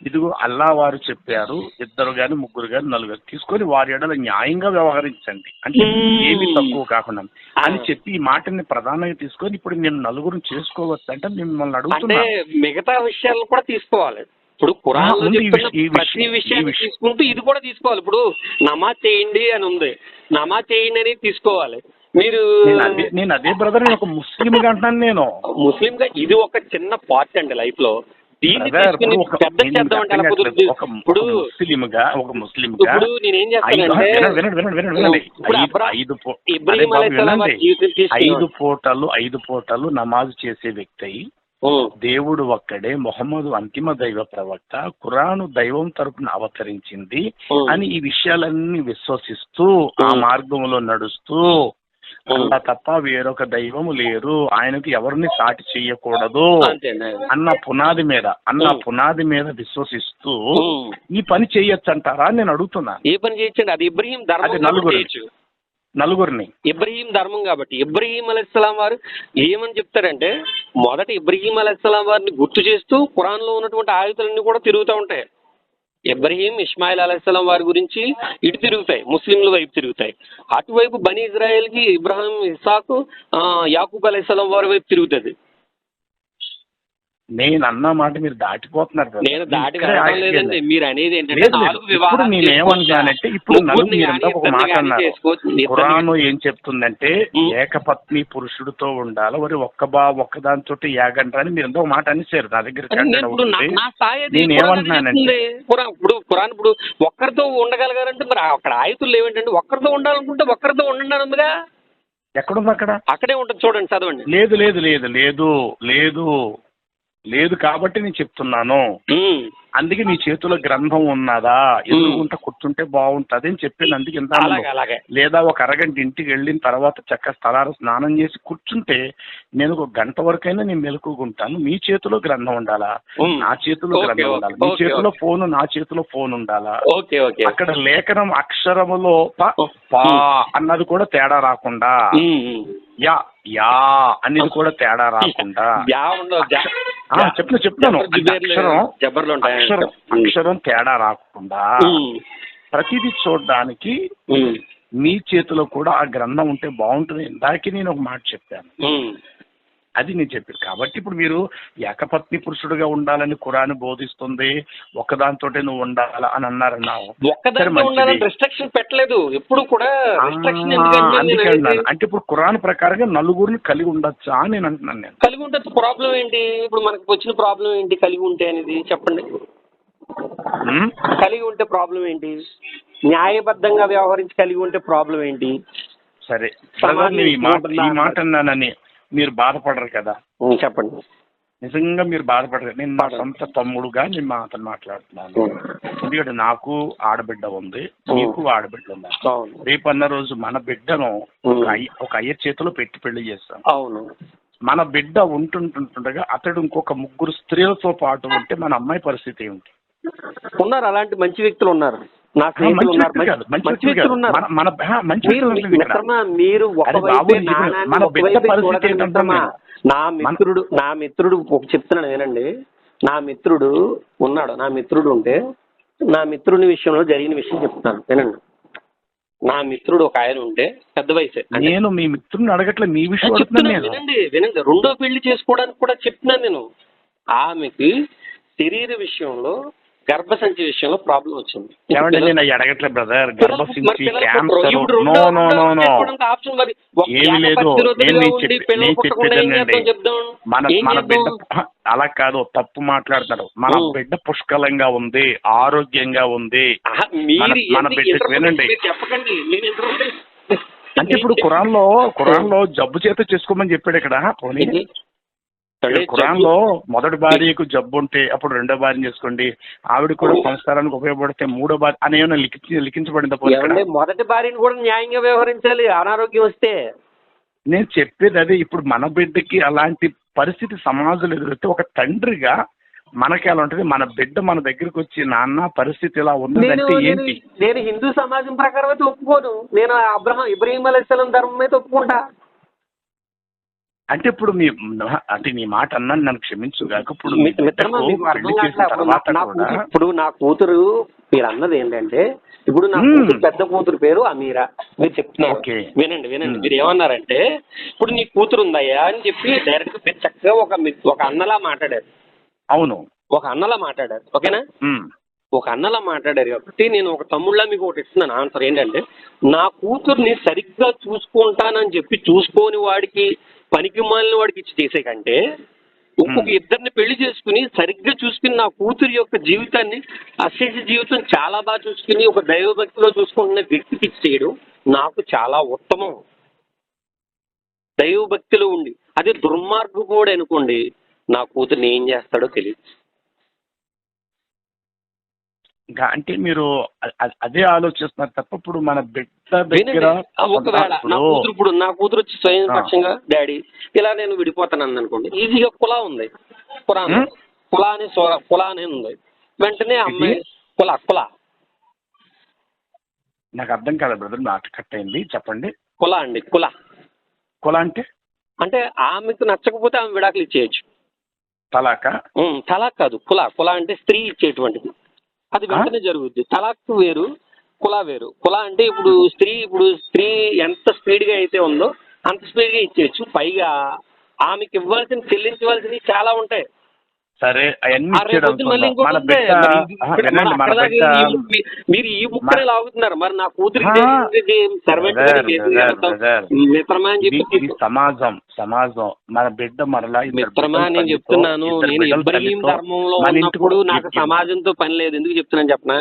ఇదిగో అల్లా వారు చెప్పారు, 2 గాని 3 గాని 4 తీసుకొని వారి ఎడల న్యాయంగా వ్యవహరించండి, అంటే ఏమి తక్కువ కాకుండా అని చెప్పి ఈ మాటని ప్రధానంగా తీసుకొని ఇప్పుడు నేను 4 చేసుకోవచ్చు అంటే మిమ్మల్ని అడుగుతున్నా. మిగతా విషయాలు కూడా తీసుకోవాలి. ఇప్పుడు ఖురాన్లో ఉంది ఈ చెప్తున్న విషయం- ప్రతి ఈ విషయాన్ని విషయం. తీసుకుంటూ ఇది కూడా తీసుకోవాలి. ఇప్పుడు నమాజ్ చేయండి అని ఉంది, నమాజ్ చేయండి అని తీసుకోవాలి. మీరు నేను అదే బ్రదర్, నేను ఒక ముస్లింగా అంటున్నాను. నేను ముస్లిం గా ఇది ఒక చిన్న పార్ట్ అండి లైఫ్ లో. దీన్ని బ్రదర్, తీసుకుని ఇప్పుడు పెద్ద చేద్దాం అంటే ఎలా కుదురుతుంది? ఇప్పుడు ఒక ముస్లింగా ఇప్పుడు నేనేం చేస్తానంటే వినండి. ఇప్పుడు ఇబ్రాహీం అలైహిస్సలాం వారి జీవితం తీసుకున్నాం. ఐదు పూటలు నమాజ్ చేసే వ్యక్తి అయి, దేవుడు ఒక్కడే, మొహమ్మద్ అంతిమ దైవ ప్రవక్త, ఖురాను దైవం తరపున అవతరించింది అని ఈ విషయాలన్నీ విశ్వసిస్తూ ఆ మార్గంలో నడుస్తూ, అలా తప్ప వేరొక దైవము లేరు, ఆయనకు ఎవరిని సాటి చెయ్యకూడదు అన్న పునాది మీద విశ్వసిస్తూ ఈ పని చేయొచ్చంటారా నేను అడుగుతున్నాను. ఏ పని చేయొచ్చండి? అది ఇబ్రాహీం ధర్మం, నలుగురిని ఇబ్రాహీం ధర్మం కాబట్టి. ఇబ్రాహీం అలైహిస్సలాం వారు ఏమని చెప్తారంటే, మొదట ఇబ్రాహీం అలైహిస్సలాం వారిని గుర్తు చేస్తూ ఖురాన్ లో ఉన్నటువంటి ఆయుధాలన్నీ కూడా తిరుగుతూ ఉంటాయి. ఇబ్రాహీం, ఇస్మాయిల్ అలైహిస్సలాం వారి గురించి ఇటు తిరుగుతాయి, ముస్లింల వైపు తిరుగుతాయి. అటువైపు బనీ ఇజ్రాయెల్ కి ఇబ్రాహీం, ఇస్సాకు, యాకూబ్ అలైహిస్సలాం వారి వైపు తిరుగుతుంది. నేను అన్న మాట మీరు దాటిపోతున్నారు. నేను దాటి వెళ్ళడం లేదండి. మీరు అనేది ఏంటంటే ఇప్పుడు నేనేమన్నానంటే, ఇప్పుడు ఒక మాట అన్నారు, ఖురాన్ ఏం చెప్తుందంటే ఏకపత్ని పురుషుడితో ఉండాలి, మరి ఒక్కదానితో యాగంటారు అని మీరు ఒక మాట అనేసారు. నా దగ్గర నేనేమంటున్నానంటే, ఇప్పుడు ఖురాన్ ఇప్పుడు ఒక్కరితో ఉండగలగారంటే మరి అక్కడ ఆయుతులు ఏమిటంటే ఒక్కరితో ఉండాలనుకుంటే ఒక్కరితో ఉండండి ఉందిగా. ఎక్కడుంది? అక్కడే ఉంటుంది, చూడండి, చదవండి. లేదు లేదు లేదు లేదు లేదు లేదు కాబట్టి నేను చెప్తున్నాను. అందుకే నీ చేతిలో గ్రంథం ఉన్నదా, ఎదురుకుంటా కూర్చుంటే బాగుంటది అని చెప్పాను. అందుకే ఇంత లేదా ఒక అరగంట ఇంటికి వెళ్ళిన తర్వాత చక్కగా స్థలాలు స్నానం చేసి కూర్చుంటే నేను ఒక గంట వరకైనా నేను మెలకుకుంటాను. మీ చేతిలో గ్రంథం ఉండాలా, నా చేతిలో గ్రంథం ఉండాలి. మీ చేతిలో ఫోన్, నా చేతిలో ఫోన్ ఉండాలా. అక్కడ లేఖనం అక్షరములో పా అన్నది కూడా తేడా రాకుండా, యా యా అనేది కూడా తేడా రాకుండా, చెప్తున్నాను అక్షరం తేడా రాకుండా ప్రతిదీ చూడడానికి మీ చేతిలో కూడా ఆ గ్రంథం ఉంటే బాగుంటుంది. ఇందాకే నేను ఒక మాట చెప్పాను, అది నేను చెప్పాను. కాబట్టి ఇప్పుడు మీరు ఏకపత్ని పురుషుడుగా ఉండాలని ఖురాన్ బోధిస్తుంది, ఒక్కదానితోటే నువ్వు ఉండాలా అని అన్నారన్నావు. రిస్ట్రిక్షన్ పెట్టలేదు ఎప్పుడు కూడా. అంటే ఇప్పుడు ఖురాన్ ప్రకారంగా నలుగురిని కలిగి ఉండొచ్చా అని నేను అంటున్నాను. నేను కలిగి ఉండొచ్చు. ప్రాబ్లం ఏంటి? ఇప్పుడు మనకు వచ్చిన ప్రాబ్లం ఏంటి కలిగి ఉంటే అనేది చెప్పండి. కలిగి ఉంటే ప్రాబ్లం ఏంటి? న్యాయబద్ధంగా వ్యవహరించి కలిగి ఉంటే ప్రాబ్లం ఏంటి? సరే, ఈ మాట అన్నానని మీరు బాధపడరు కదా? చెప్పండి. నిజంగా మీరు బాధపడరు. నేను మా సొంత తమ్ముడుగా నేను అతను మాట్లాడుతున్నాను. ఎందుకంటే నాకు ఆడబిడ్డ ఉంది, మీకు ఆడబిడ్డ ఉంది. రేపన్న రోజు మన బిడ్డను ఒక అయ్య చేతిలో పెట్టి పెళ్లి చేస్తాం. అవును. మన బిడ్డ ఉంటుండగా అతడు ఇంకొక ముగ్గురు స్త్రీలతో పాటు ఉంటే మన అమ్మాయి పరిస్థితి ఏమిటి? ఉన్నారు, అలాంటి మంచి వ్యక్తులు ఉన్నారు. మీరు నా మిత్రుడు చెప్తున్నాను వినండి. నా మిత్రుడు ఉన్నాడు, నా మిత్రుడు ఉంటే నా మిత్రుని విషయంలో జరిగిన విషయం చెప్తున్నాను వినండి. నా మిత్రుడు ఒక ఆయన ఉంటే పెద్ద వయసే. నేను మీ మిత్రుడిని అడగట్లేదు, మీ విషయం వినండి. రెండో పెళ్లి చేసుకోవడానికి కూడా చెప్తున్నాను నేను. ఆమెకి శరీర విషయంలో, గర్భసంచి విషయంలో ప్రాబ్లం వచ్చింది. నేను అడగట్లేదు బ్రదర్, గర్భసంచి క్యాన్సర్ ఏమి లేదు. మన బిడ్డ అలా కాదు, తప్పు మాట్లాడుతున్నారు. మన బిడ్డ పుష్కలంగా ఉంది, ఆరోగ్యంగా ఉంది. మన బిడ్డ వినండి, అంటే ఇప్పుడు ఖురాన్ లో జబ్బు చేత చేసుకోమని చెప్పాడు ఇక్కడ. ఖురాన్ లో మొదటి భార్యకు జబ్బు ఉంటే అప్పుడు రెండో భార్య చేసుకోండి, ఆవిడ కూడా సంస్కారానికి ఉపయోగపడితే మూడో భార్య అని ఏమైనా లిఖించబడిందా? మొదటి భార్యను కూడా న్యాయంగా వ్యవహరించాలి అనారోగ్యం వస్తే. నేను చెప్పేది అదే. ఇప్పుడు మన బిడ్డకి అలాంటి పరిస్థితి సమాజంలో ఎదురైతే ఒక తండ్రిగా మనకి ఎలా ఉంటుంది? మన బిడ్డ మన దగ్గరికి వచ్చి నాన్న పరిస్థితి ఇలా ఉందంటే ఏంటి? నేను హిందూ సమాజం ప్రకారం అయితే ఒప్పుకోను. నేను ఇబ్రాహీం అలైహిస్సలాం ధర్మం అయితే ఒప్పుకుంటా. అంటే ఇప్పుడు నీ మాట అన్నాను, నన్ను క్షమించు. ఇప్పుడు ఇప్పుడు నా కూతురు, మీరు అన్నది ఏంటంటే, ఇప్పుడు నా పెద్ద కూతురు పేరు అమీరా, మీరు చెప్తున్నారు. వినండి మీరు ఏమన్నారంటే, ఇప్పుడు నీ కూతురు ఉందయ్యా అని చెప్పి డైరెక్ట్ చక్కగా ఒక అన్నలా మాట్లాడారు. అవును. ఒక అన్నలా మాట్లాడారు, ఓకేనా? ఉమ్. ఒక అన్నలా మాట్లాడారు కాబట్టి నేను ఒక తమ్ముళ్ళ మీకు ఒకటి ఇస్తున్నాను ఆన్సర్ ఏంటంటే, నా కూతుర్ని సరిగ్గా చూసుకుంటానని చెప్పి చూసుకోని వాడికి, పనికి మాలిన వాడికి ఇచ్చి చేసే కంటే ఇంకొక ఇద్దరిని పెళ్లి చేసుకుని సరిగ్గా చూసుకుని నా కూతురి యొక్క జీవితాన్ని, అశేష జీవితం చాలా బాగా చూసుకుని ఒక దైవభక్తిలో చూసుకుంటున్న వ్యక్తికి ఇచ్చి చేయడం నాకు చాలా ఉత్తమం. దైవభక్తిలో ఉండి అదే దుర్మార్గు కూడా అనుకోండి, నా కూతుర్ని ఏం చేస్తాడో తెలియదు. అంటే మీరు అదే ఆలోచిస్తున్నారు తప్ప ఇప్పుడు మన బిడ్డ దగ్గర ఒకవేళ నా కూతురు వచ్చి స్వయం పక్షంగా డాడీ ఇలా నేను విడిపోతాను అనుకోండి, ఈజీగా కులా ఉంది, కులా అనే ఉంది, వెంటనే అమ్మాయి కులా నాకు అర్థం కాదు బ్రదర్, మాట కట్ అయింది, చెప్పండి. కులా అండి, కుల అంటే ఆమెకు నచ్చకపోతే ఆమె విడాకులు ఇచ్చేయచ్చు. తలాక్ కాదు, కుల అంటే స్త్రీ ఇచ్చేటువంటిది, అది వెంటనే జరుగుద్ది. తలాక్ వేరు, కుల వేరు. కుల అంటే ఇప్పుడు స్త్రీ ఎంత స్పీడ్గా అయితే ఉందో అంత స్పీడ్గా ఇచ్చేయచ్చు. పైగా ఆమెకి చెల్లించవలసినవి చాలా ఉంటాయి. సరే, మీరు ఈ బుక్కనే లాగుతున్నారు, మరి నా కూతురికి సమాజం మన బిడ్డ మరలా మిత్రమా నేను చెప్తున్నాను. నేను ఇబ్రహీం ధర్మంలో ఉన్నప్పుడు నాకు సమాజంతో పని లేదు. ఎందుకు చెప్తున్నాను చెప్పనా?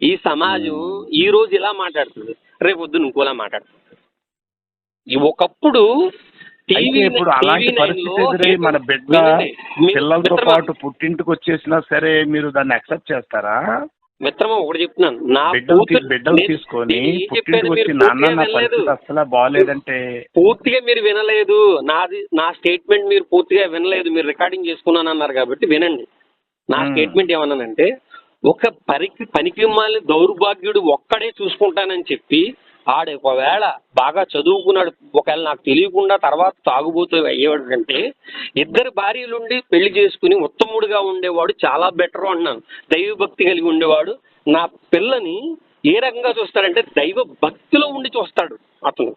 ఈ సమాజం ఈ రోజు ఇలా మాట్లాడుతుంది, రేపు వద్దు ఇంకోలా మాట్లాడుతుంది. ఒకప్పుడు ఇప్పుడు అలాంటి పరిస్థితి ఎదురై మన బిడ్డ పిల్లలతో పాటు పుట్టింటికి వచ్చేసినా సరే మీరు దాన్ని యాక్సెప్ట్ చేస్తారా? మిత్రమా ఒకటి చెప్తున్నాను, నా బిడ్డలు తీసుకొని పుట్టింటికి వచ్చి నాన్న నా పరిస్థితి అసలు బాగాలేదంటే పూర్తిగా మీరు వినలేదు. నా స్టేట్మెంట్ మీరు పూర్తిగా వినలేదు. మీరు రికార్డింగ్ చేసుకున్నాను అన్నారు కాబట్టి వినండి. నా స్టేట్మెంట్ ఏమన్నానంటే, ఒక పనికి మాలిన దౌర్భాగ్యుడు ఒక్కడే చూసుకుంటానని చెప్పి ఆడు ఒకవేళ బాగా చదువుకున్నాడు, ఒకవేళ నాకు తెలియకుండా తర్వాత తాగుబోతూ అయ్యేవాడు కంటే ఇద్దరు భార్యలుండి పెళ్లి చేసుకుని ఉత్తముడుగా ఉండేవాడు చాలా బెటర్ అన్నాను. దైవ భక్తి కలిగి ఉండేవాడు నా పిల్లని ఏ రకంగా చూస్తాడంటే దైవ భక్తిలో ఉండి చూస్తాడు. అతను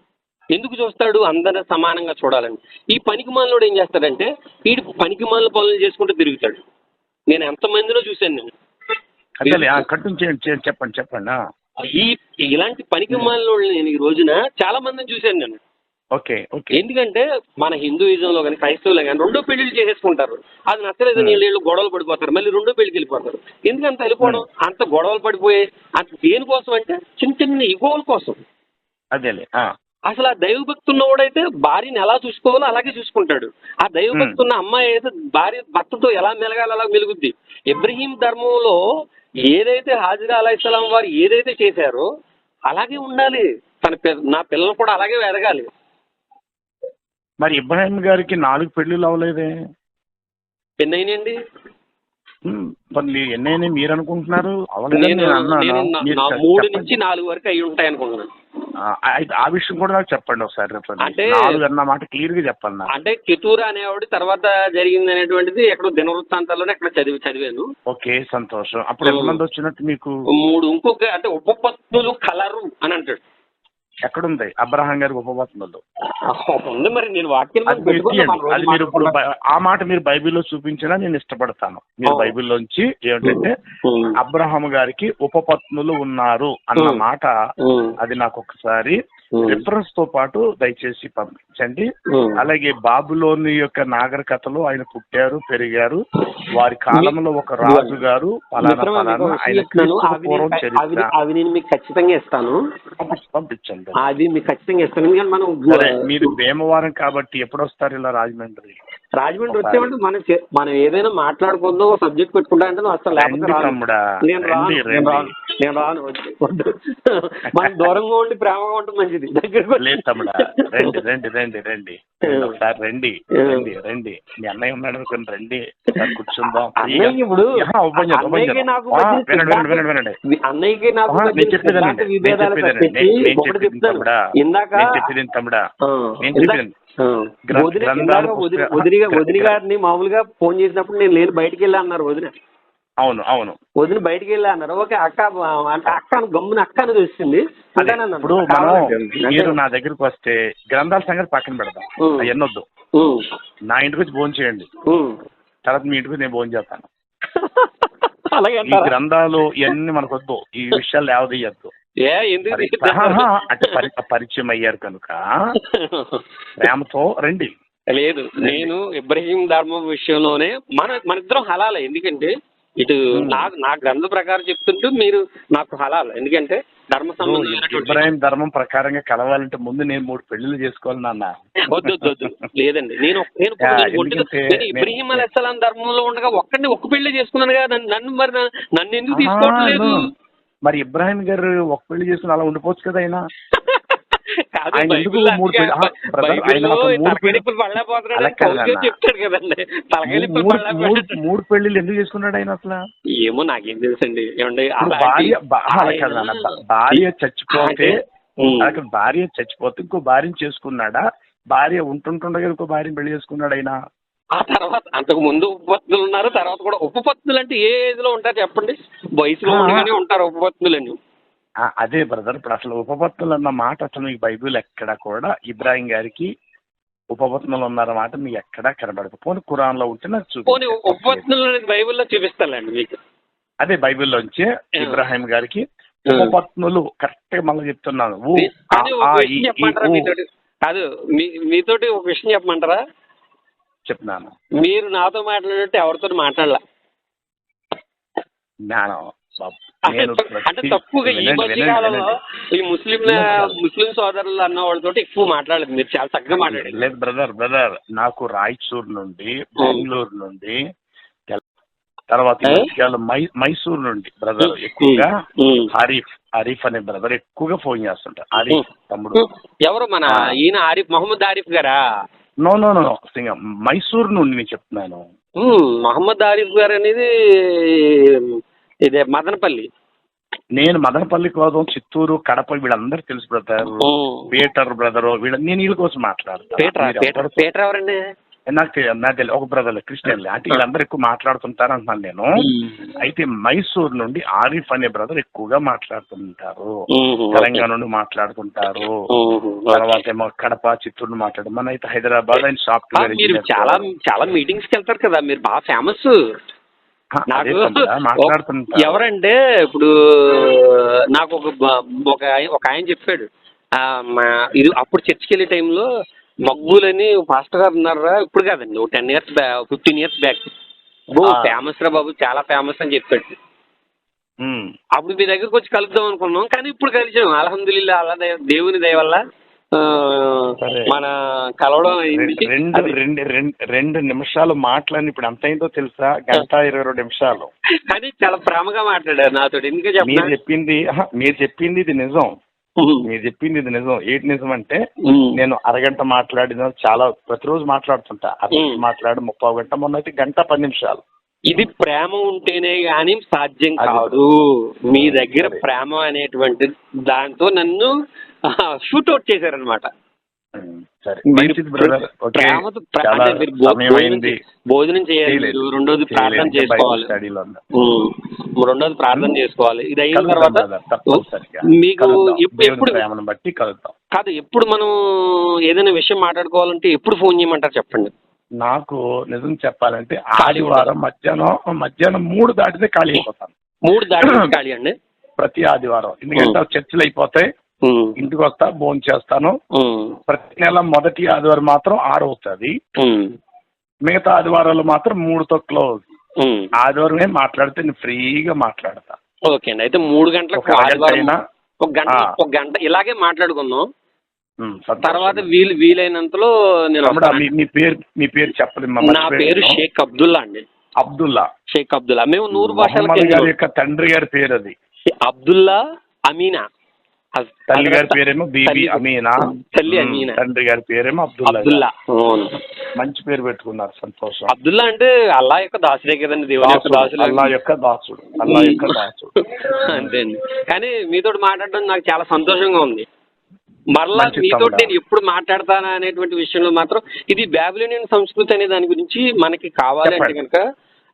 ఎందుకు చూస్తాడు? అందరూ సమానంగా చూడాలని. ఈ పనికి మాలినోడు ఏం చేస్తాడంటే వీడు పనికి మాలిన పనులు చేసుకుంటూ తిరుగుతాడు. నేను ఎంతమందిలో చూశాను నేను. చెప్పండి. ఇలాంటి పనికి మాలిన నేను ఈ రోజున చాలా మందిని చూశాను నేను. ఓకే. ఎందుకంటే మన హిందూయిజంలో కానీ క్రైస్తవులో కానీ రెండో పెళ్లిళ్ళు చేసేసుకుంటారు. అది నచ్చలేదు నీళ్ళు గొడవలు పడిపోతారు, మళ్ళీ రెండో పెళ్లికి వెళ్ళిపోతారు. ఎందుకంత వెళ్ళిపోవడం? అంత గొడవలు పడిపోయే అంత దేనికోసం అంటే చిన్న ఇగోల కోసం. అదేలే. అసలు ఆ దైవభక్తి ఉన్నవాడైతే భార్యని ఎలా చూసుకోవాలో అలాగే చూసుకుంటాడు. ఆ దైవభక్తి ఉన్న అమ్మాయి అయితే భర్తతో ఎలా మెలగాలి అలా మెలుగుద్ది. ఇబ్రహీం ధర్మంలో ఏదైతే హాజిరా అలైహిస్సలాం వారు ఏదైతే చేశారో అలాగే ఉండాలి. నా పిల్లలు కూడా అలాగే ఎదగాలి. మరి ఇబ్రహీం గారికి 4 పెళ్లిళ్ళు అవ్వలేదే? ఎన్నైనాయండి? ఎన్నైనా మీరు అనుకుంటున్నారు? 3 నుంచి 4 వరకు అయి ఉంటాయి అనుకుంటున్నాను. ఆ విషయం కూడా నాకు చెప్పండి ఒకసారి. అంటే 4 అన్న మాట క్లియర్ గా చెప్పండి. అంటే కెతూరా అనేవాడు తర్వాత జరిగింది అనేటువంటిది ఎక్కడో దినవృత్తాంతాల్లోనే ఎక్కడ చదివాను. ఓకే, సంతోషం. అప్పుడు ఎంతమంది వచ్చినట్టు మీకు? 3. ఇంకొక అంటే ఉపపత్నులు కలరు అని అంటాడు. ఎక్కడుంది అబ్రహాం గారి ఉపపత్నులు? ఉంది. మరి నేను వాక్యం అది మీరు ఇప్పుడు ఆ మాట మీరు బైబిల్లో చూపించినా నేను ఇష్టపడతాను. మీరు బైబిల్లోంచి ఏమిటంటే అబ్రహాం గారికి ఉపపత్నులు ఉన్నారు అన్న మాట, అది నాకు ఒకసారి రిఫరెన్స్ తో పాటు దయచేసి పంపించండి. అలాగే బాబులోని యొక్క నాగరికతలో ఆయన పుట్టారు, పెరిగారు. వారి కాలంలో ఒక రాజు గారు అవి నేను మీకు ఖచ్చితంగా ఇస్తాను. పంపించండి. అది మీకు ఖచ్చితంగా ఇస్తాను. ఎందుకంటే మనం మీరు భీమవరం కాబట్టి ఎప్పుడు వస్తారు ఇలా రాజమండ్రి వచ్చేమంటే మనం ఏదైనా మాట్లాడుకుందో సబ్జెక్ట్ పెట్టుకుంటా అంటే వస్తాను. లేకపోతే నేను రాను. మనం దూరంగా ఉండి ప్రేమగా ఉంటుంది మంచిది. లేదు తమ్ముడా, రండి ఒకసారి రండి. మీ అన్నయ్య ఉన్నాడు అనుకోండి, రండి కూర్చుందాం. ఇప్పుడు వినండి. అన్నయ్యకి నాకు చెప్పేది తమ్ముడా, వదిన గారిని మామూలుగా ఫోన్ చేసినప్పుడు నేను లేని బయటికి వెళ్ళా అన్నారు వదిన. అవును వదిన బయటికి వెళ్ళా అన్నారు. ఓకే అక్క గమ్మున అక్క అనేది వచ్చింది. ఇప్పుడు మీరు నా దగ్గరకు వస్తే గ్రంథాల సంగతి పక్కన పెడతాం, ఎన్నొద్దు. నా ఇంటికి వచ్చి భోజనం చేయండి, తర్వాత మీ ఇంటికి నేను భోజనం చేస్తాను. అలాగే ఈ గ్రంథాలు ఇవన్నీ మనకు వద్దు, ఈ విషయాలు లేవదీయద్దు. ఎందుకు అంటే పరిచయం అయ్యారు కనుక ప్రేమతో రండి. లేదు, నేను ఇబ్రహీం ధర్మం విషయంలోనే మన ఇద్దరం హలాలే. ఎందుకంటే ఇటు నా గ్రంథ ప్రకారం చెప్తుంటూ మీరు నాకు హలాల్. ఎందుకంటే ధర్మ సంబంధం ఇబ్రాహిం ధర్మం ప్రకారంగా కలవాలంటే ముందు నేను 3 పెళ్లిళ్ళు చేసుకోవాలి నాన్న. వద్దు లేదండి, నేను ఇబ్రహీం అలైహిస్సలాం ధర్మంలో ఉండగా ఒక్క పెళ్లి చేసుకున్నాను కదా, నన్ను ఎందుకు తీసుకోవట్లేదు? మరి ఇబ్రాహిం గారు ఒక పెళ్లి చేసుకుని అలా ఉండిపోవచ్చు కదా ఆయన. మూడు పెళ్లిళ్ళు ఎందుకు చేసుకున్నాడు ఆయన అసలు? ఏమో నాకేం తెలుసండి. భార్య చచ్చిపోతే ఇంకో భార్యను చేసుకున్నాడా? భార్య ఉంటుండగా ఇంకో భార్యను పెళ్లి చేసుకున్నాడు ఆయన. ఆ తర్వాత అంతకు ముందు ఉపపత్నులు ఉన్నారు, తర్వాత కూడా ఉపపత్నులు అంటే ఏ ఏజ్ లో ఉంటారు చెప్పండి? వయసులో ఉండగానే ఉంటారు ఉపపత్నులు అని. అదే బ్రదర్, ఇప్పుడు అసలు ఉపపత్నులు అన్న మాట అసలు మీకు బైబిల్ ఎక్కడ కూడా ఇబ్రాహిం గారికి ఉపపత్నులు ఉన్నారన్నమాట మీకు ఎక్కడా కనబడదు. పోనీ ఖురాన్ లో ఉంటే నాకు చూపి ఉపపత్నులు అనేది బైబిల్లో చూపిస్తానండి మీకు. అదే బైబిల్లోంచి ఇబ్రాహిం గారికి ఉపపత్నులు కరెక్ట్ గా మళ్ళీ చెప్తున్నాను. కాదు, మీతోటి ఒక విషయం చెప్పమంటారా? చెప్తున్నాను. మీరు నాతో మాట్లాడినట్టు ఎవరితో మాట్లాడలా. అంటే తక్కువగా ఈ మధ్య కాలంలో ఈ ముస్లిం సోదరులు అన్న వాళ్ళతో ఎక్కువ మాట్లాడలేదు. మీరు చాలా చక్కగా మాట్లాడారు. లేదు బ్రదర్ నాకు రాయచూర్ నుండి, బెంగళూరు నుండి, తర్వాత మైసూర్ నుండి బ్రదర్ ఎక్కువగా ఆరిఫ్ అనే బ్రదర్ ఎక్కువగా ఫోన్ చేస్తుంటారు. ఆరిఫ్ తమ్ముడు ఎవరు? మన ఈయన ఆరిఫ్, మహమ్మద్ ఆరిఫ్ గారా? నో మైసూర్ నుండి నేను చెప్తున్నాను. మహమ్మద్ ఆరిఫ్ గారు అనేది ఇదే మదనపల్లి. నేను మదనపల్లి కోసం, చిత్తూరు, కడప వీళ్ళందరూ తెలుసు బ్రదర్. పీటర్ బ్రదర్ నేను వీళ్ళ కోసం మాట్లాడతాను. పీటర్ ఎవరండి? నాకు తెలియదు. ఒక బ్రదర్ క్రిస్టియన్ అంటే వీళ్ళందరూ ఎక్కువ మాట్లాడుతుంటారు అంటున్నాను నేను. అయితే మైసూర్ నుండి ఆరిఫ్ అనే బ్రదర్ ఎక్కువగా మాట్లాడుతుంటారు. తెలంగాణ నుండి మాట్లాడుతుంటారు. తర్వాత ఏమో కడప, చిత్తూరు మాట్లాడు. మన అయితే హైదరాబాద్ ఆయన సాఫ్ట్వేర్ చాలా మీటింగ్స్ కి వెళ్తారు కదా, మీరు బాగా ఫేమస్. ఎవరంటే ఇప్పుడు నాకు ఒక ఆయన చెప్పాడు, ఇది అప్పుడు చర్చికి వెళ్ళే టైంలో మక్బూల్ అని పాస్టర్ గారు ఉన్నారా, ఇప్పుడు కాదండి, 10 years 15 years బ్యాక్. ఫేమస్ రా బాబు, చాలా ఫేమస్ అని చెప్పాడు. అప్పుడు మీ దగ్గరకు వచ్చి కలుద్దాం అనుకున్నాం, కానీ ఇప్పుడు కలిసాం. అల్హమ్దులిల్లాహ్, అలా దేవుని దయ వల్ల మన కలవడం అయింది. 2 నిమిషాలు మాట్లాడి ఇప్పుడు ఎంత అయిందో తెలుసా? 1:22 నిమిషాలు. కానీ చాలా ప్రేమగా మాట్లాడారు నాతో. ఎందుకంటే మీరు చెప్పింది ఇది నిజం. ఏంటి నిజం అంటే నేను అరగంట మాట్లాడిన చాలా ప్రతిరోజు మాట్లాడుతుంటా. అరగంట మాట్లాడి 30 గంట, మొన్న అయితే 1:10 నిమిషాలు. ఇది ప్రేమ ఉంటేనే గానీ సాధ్యం కాదు. మీ దగ్గర ప్రేమ అనేటువంటి దాంతో నన్ను షూట్అవుట్ చేశారనమాట. భోజనం చేయాలి, రెండోది ప్రార్థన చేసుకోవాలి. ఇది అయిన తర్వాత మీకు ఎప్పుడు మనం ఏదైనా విషయం మాట్లాడుకోవాలంటే ఎప్పుడు ఫోన్ చేయమంటారు చెప్పండి? నాకు నిజం చెప్పాలంటే ఆదివారం మధ్యాహ్నం 3 దాటితే ఖాళీ అయిపోతాను. 3 దాటితే ఖాళీ అండి ప్రతి ఆదివారం. ఎందుకంటే చర్చలు అయిపోతాయి, ఇంటికి వస్తా, భోజనం చేస్తాను. ప్రతి నెల మొదటి ఆదివారం మాత్రం 6 అవుతుంది. మిగతా ఆదివారాలు మాత్రం 3తో క్లోజ్. ఆదివారమే మాట్లాడితే నేను ఫ్రీగా మాట్లాడతా. ఓకే అండి, అయితే 3 గంటలకు ఒక గంట ఇలాగే మాట్లాడుకుందాం. తర్వాత వీలైనంతలో నేను మీ పేరు చెప్పండి. నా పేరు షేక్ అబ్దుల్లా అండి. షేక్ అబ్దుల్లా. మేము 100 భాషల తండ్రి గారి పేరు అది అబ్దుల్లా అమీనా. తల్లి గారి పేరేమో బీబీ అమీనా, తల్లి అమీనా. తండ్రి గారి పేరేమో అబ్దుల్లా. మంచి పేరు పెట్టుకున్నారు, సంతోషం. అబ్దుల్లా అంటే అల్లా యొక్క దాసుడే కదండి, దేవుని యొక్క దాసుడు. అల్లా యొక్క దాసుడు. అంతే అండి. కానీ మీతో మాట్లాడడం నాకు చాలా సంతోషంగా ఉంది. మరలా మీతో నేను ఎప్పుడు మాట్లాడతానా అనేటువంటి విషయంలో మాత్రం ఇది బాబిలోనియన్ సంస్కృతి అనే దాని గురించి మనకి కావాలి అంటే కనుక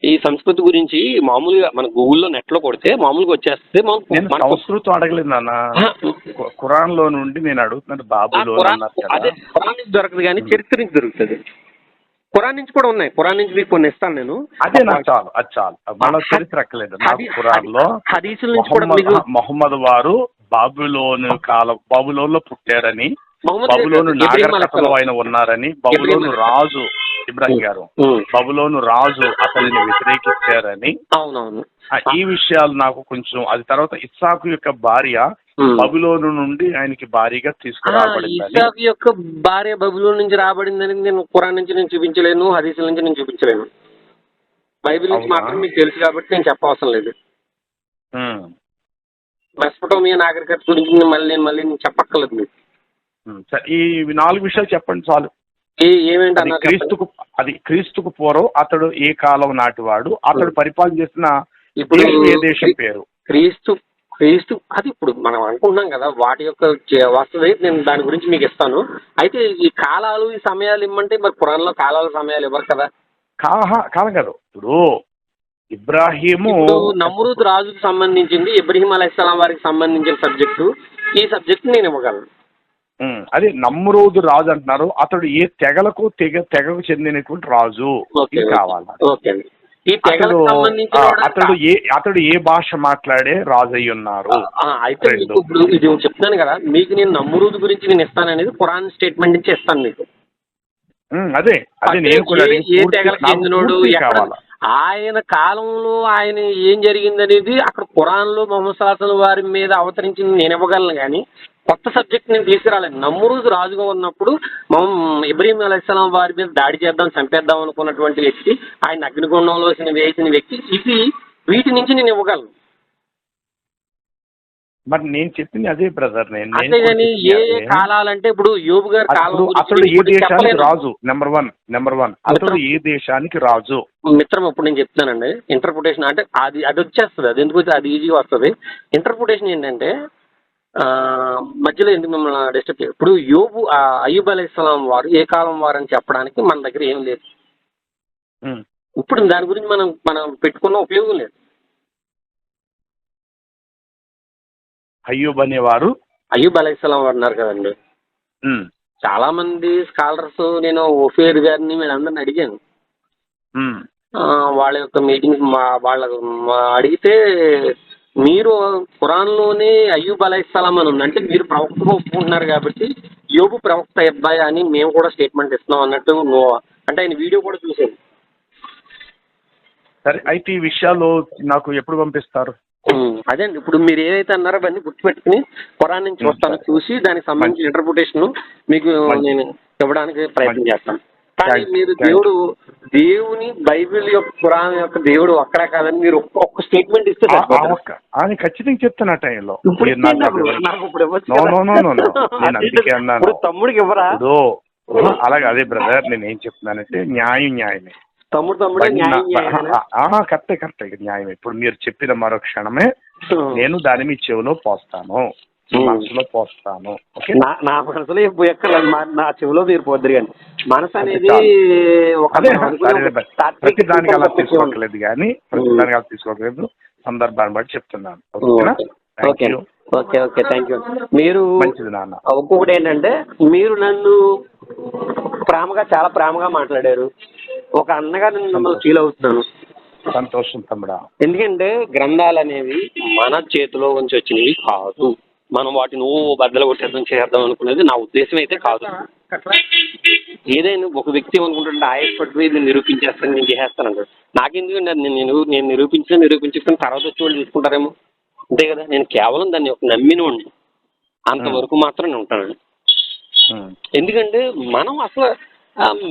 ఈ సంస్కృతి గురించి మామూలుగా మన గూగుల్లో నెట్ లో కొడితే మామూలుగా వచ్చేస్తే. సంస్కృతం అడగలేదు నాన్న, ఖురాన్ లో నుండి నేను అడుగుతున్నాను. బాబులో అదే ఖురాన్ దొరకదు కానీ చరిత్ర నుంచి దొరుకుతుంది. ఖురాన్ నుంచి కూడా ఉన్నాయి. ఖురాన్ నుంచి మీకు కొన్ని ఇస్తాను నేను. అదే నాకు చాలు, అది చాలు. మన చరిత్ర ఎక్కలేదు నాకు. ఖురాన్ లో హదీసుల నుంచి కూడా మీకు మొహమ్మద్ వారు బాబులోన్లో పుట్టారని, బబులోను నాగరికతలో ఆయన ఉన్నారని, బబులోను రాజు ఇబ్రాహిం గారు బబులోను రాజు అతనిని వ్యతిరేకించారని, అవునవును, ఈ విషయాలు నాకు కొంచెం. అది తర్వాత ఇస్సాకు యొక్క భార్య బబులోను నుండి ఆయనకి భారీగా తీసుకురాబడింది. ఇస్సాకు యొక్క భార్య బబులోను నుంచి రాబడిందని నేను ఖురాన్ నుంచి నేను చూపించలేను, హదీసుల నుంచి నేను చూపించలేను. బైబిల్ నుంచి మాత్రం మీకు తెలుసు కాబట్టి నేను చెప్పవసరం లేదు. మెసొపొటేమియా నాగరికత గురించి మళ్ళీ నేను చెప్పక్కర్లేదు మీకు. ఈ 4 విషయాలు చెప్పండి చాలు. ఏమేంటి? క్రీస్తుకు పూర్వం అతడు ఏ కాలం నాటివాడు, అతడు పరిపాలన చేసిన ఇప్పుడు ఏ దేశం పేరు? క్రీస్తు అది ఇప్పుడు మనం అనుకుంటున్నాం కదా, వాటి యొక్క వస్తుంది. నేను దాని గురించి మీకు ఇస్తాను. అయితే ఈ కాలాలు ఈ సమయాలు ఇమ్మంటే మరి ఖురాన్లో కాలాలు సమయాలు ఇవ్వరు కదా. కాలం కాదు. ఇప్పుడు ఇబ్రాహీము నమ్రూద్ రాజుకు సంబంధించింది, ఇబ్రహీం అలైహిస్సలాం వారికి సంబంధించిన సబ్జెక్టు. ఈ సబ్జెక్ట్ నేను ఇవ్వగలను. అదే నమ్రూదు రాజు అంటున్నారు. అతడు ఏ తెగకు చెందినటువంటి రాజు కావాలి. అతడు ఏ భాష మాట్లాడే రాజు అయి ఉన్నారు. అయితే ఇప్పుడు ఇది చెప్తాను కదా మీకు, నేను నమ్రూద్ గురించి నేను ఇస్తాననేది ఖురాన్ స్టేట్మెంట్ నుంచి ఇస్తాను మీకు. అదే నేను కూడా ఏ తెగలకు చెందినోడు, ఆయన కాలంలో ఆయన ఏం జరిగిందనేది అక్కడ ఖురాన్లో మొహమ్మద్ సల్లల్లాహు అలైహి వసల్లం వారి మీద అవతరించింది నేను ఇవ్వగలను. కానీ కొత్త సబ్జెక్ట్ నేను తీసుకురాలేదు. నమ్రూద్ రాజుగా ఉన్నప్పుడు ఇబ్రహీం అలైహిస్సలాం వారి మీద దాడి చేద్దాం, చంపేద్దాం అనుకున్నటువంటి వ్యక్తి, ఆయన అగ్నిగుండంలో వేసిన వ్యక్తి, వీటి నుంచి నేను ఇవ్వగలను. మరి నేను చెప్పింది అదే బ్రదర్. అంతేగాని ఏ కాలాలంటే ఇప్పుడు యోబు గారి కాలం, అతడు ఏ దేశానికి రాజు, నెంబర్ వన్ అతడు ఏ దేశానికి రాజు మిత్రం. ఇప్పుడు నేను చెప్తానండి ఇంటర్ప్రిటేషన్ అంటే అది వచ్చేస్తుంది. అది ఎందుకు అది ఈజీగా వస్తుంది. ఇంటర్ప్రిటేషన్ ఏంటంటే మధ్యలో ఎందుకు మిమ్మల్ని డిస్టర్బ్ చేయాలి. ఇప్పుడు అయ్యూబ్ అలైహిస్సలాం వారు ఏ కాలం వారని చెప్పడానికి మన దగ్గర ఏం లేదు. ఇప్పుడు దాని గురించి మనం పెట్టుకున్న ఉపయోగం లేదు. అయ్యూబ్ అనేవారు అయ్యూబ్ అలైహిస్సలాం వారు ఉన్నారు కదండి. చాలా మంది స్కాలర్స్, నేను ఓఫీర్ గారిని వీళ్ళందరినీ అడిగాను. వాళ్ళ యొక్క మీటింగ్స్ వాళ్ళ అడిగితే, మీరు ఖురాన్లోనే అయ్యూబ్ అలైహిస్సలాం అని ఉంది అంటే మీరు ప్రవక్తగా ఒప్పుకుంటున్నారు కాబట్టి యోబు ప్రవక్త అబ్బాయి అని మేము కూడా స్టేట్మెంట్ ఇస్తున్నాం అన్నట్టు అంటే ఆయన వీడియో కూడా చూసాను. సరే, అయితే ఈ విషయాలు నాకు ఎప్పుడు పంపిస్తారు? అదే అండి, ఇప్పుడు మీరు ఏదైతే అన్నారో అవన్నీ గుర్తుపెట్టుకుని ఖురాన్ నుంచి వస్తాను, చూసి దానికి సంబంధించిన ఇంటర్ప్రిటేషన్ మీకు నేను ఇవ్వడానికి ప్రయత్నం చేస్తాను. కానీ మీరు దేవుని బైబిల్ యొక్క ఖురాన్ యొక్క దేవుడు అక్కడ కాదని మీరు ఒక్క స్టేట్మెంట్ ఇస్తే ఖచ్చితంగా చెప్తాను. ఆ టైంలో తమ్ముడికి ఇవ్వరా? అలాగే అదే బ్రదర్, నేను ఏం చెప్తున్నానంటే న్యాయమే. తమ్ముడు కరెక్టే న్యాయమే. ఇప్పుడు మీరు చెప్పిన మరో క్షణమే నేను దాన్ని మీ చెవిలో పోస్తాను, మనసులో పోస్తాను. నా మనసులో నా చెవిలో మీరు పోద్దరు. కానీ మనసు అనేది ప్రతి దానికి అలా తీసుకోవట్లేదు, కానీ తీసుకోవట్లేదు, సందర్భాన్ని బట్టి చెప్తున్నాను. Okay, thank you. మీరు మంచిది నాన్న. ఒక్కొక్కటి ఏంటంటే, మీరు నన్ను చాలా ప్రేమగా మాట్లాడారు. ఒక అన్నగా నేను మిమ్మల్ని ఫీల్ అవుతున్నాను. సంతోషం తమ్ముడా. ఎందుకంటే గ్రంథాలు అనేవి మన చేతిలో నుంచి వచ్చినవి కాదు. మనం వాటిని బద్దలు కొట్టేద్దాం చేద్దాం అనుకునేది నా ఉద్దేశం అయితే కాదు. ఏదైనా ఒక వ్యక్తి అనుకుంటుంటే ఆయపడిపోయి నేను నిరూపించేస్తాను, నేను చేసేస్తానంటాడు. నాకెందుకంటే నేను నిరూపించుకుని తర్వాత వచ్చి వాళ్ళు తీసుకుంటారేమో, అంతే కదా. నేను కేవలం దాన్ని ఒక నమ్మిన ఉండి అంతవరకు మాత్రం ఉంటానండి. ఎందుకంటే మనం అసలు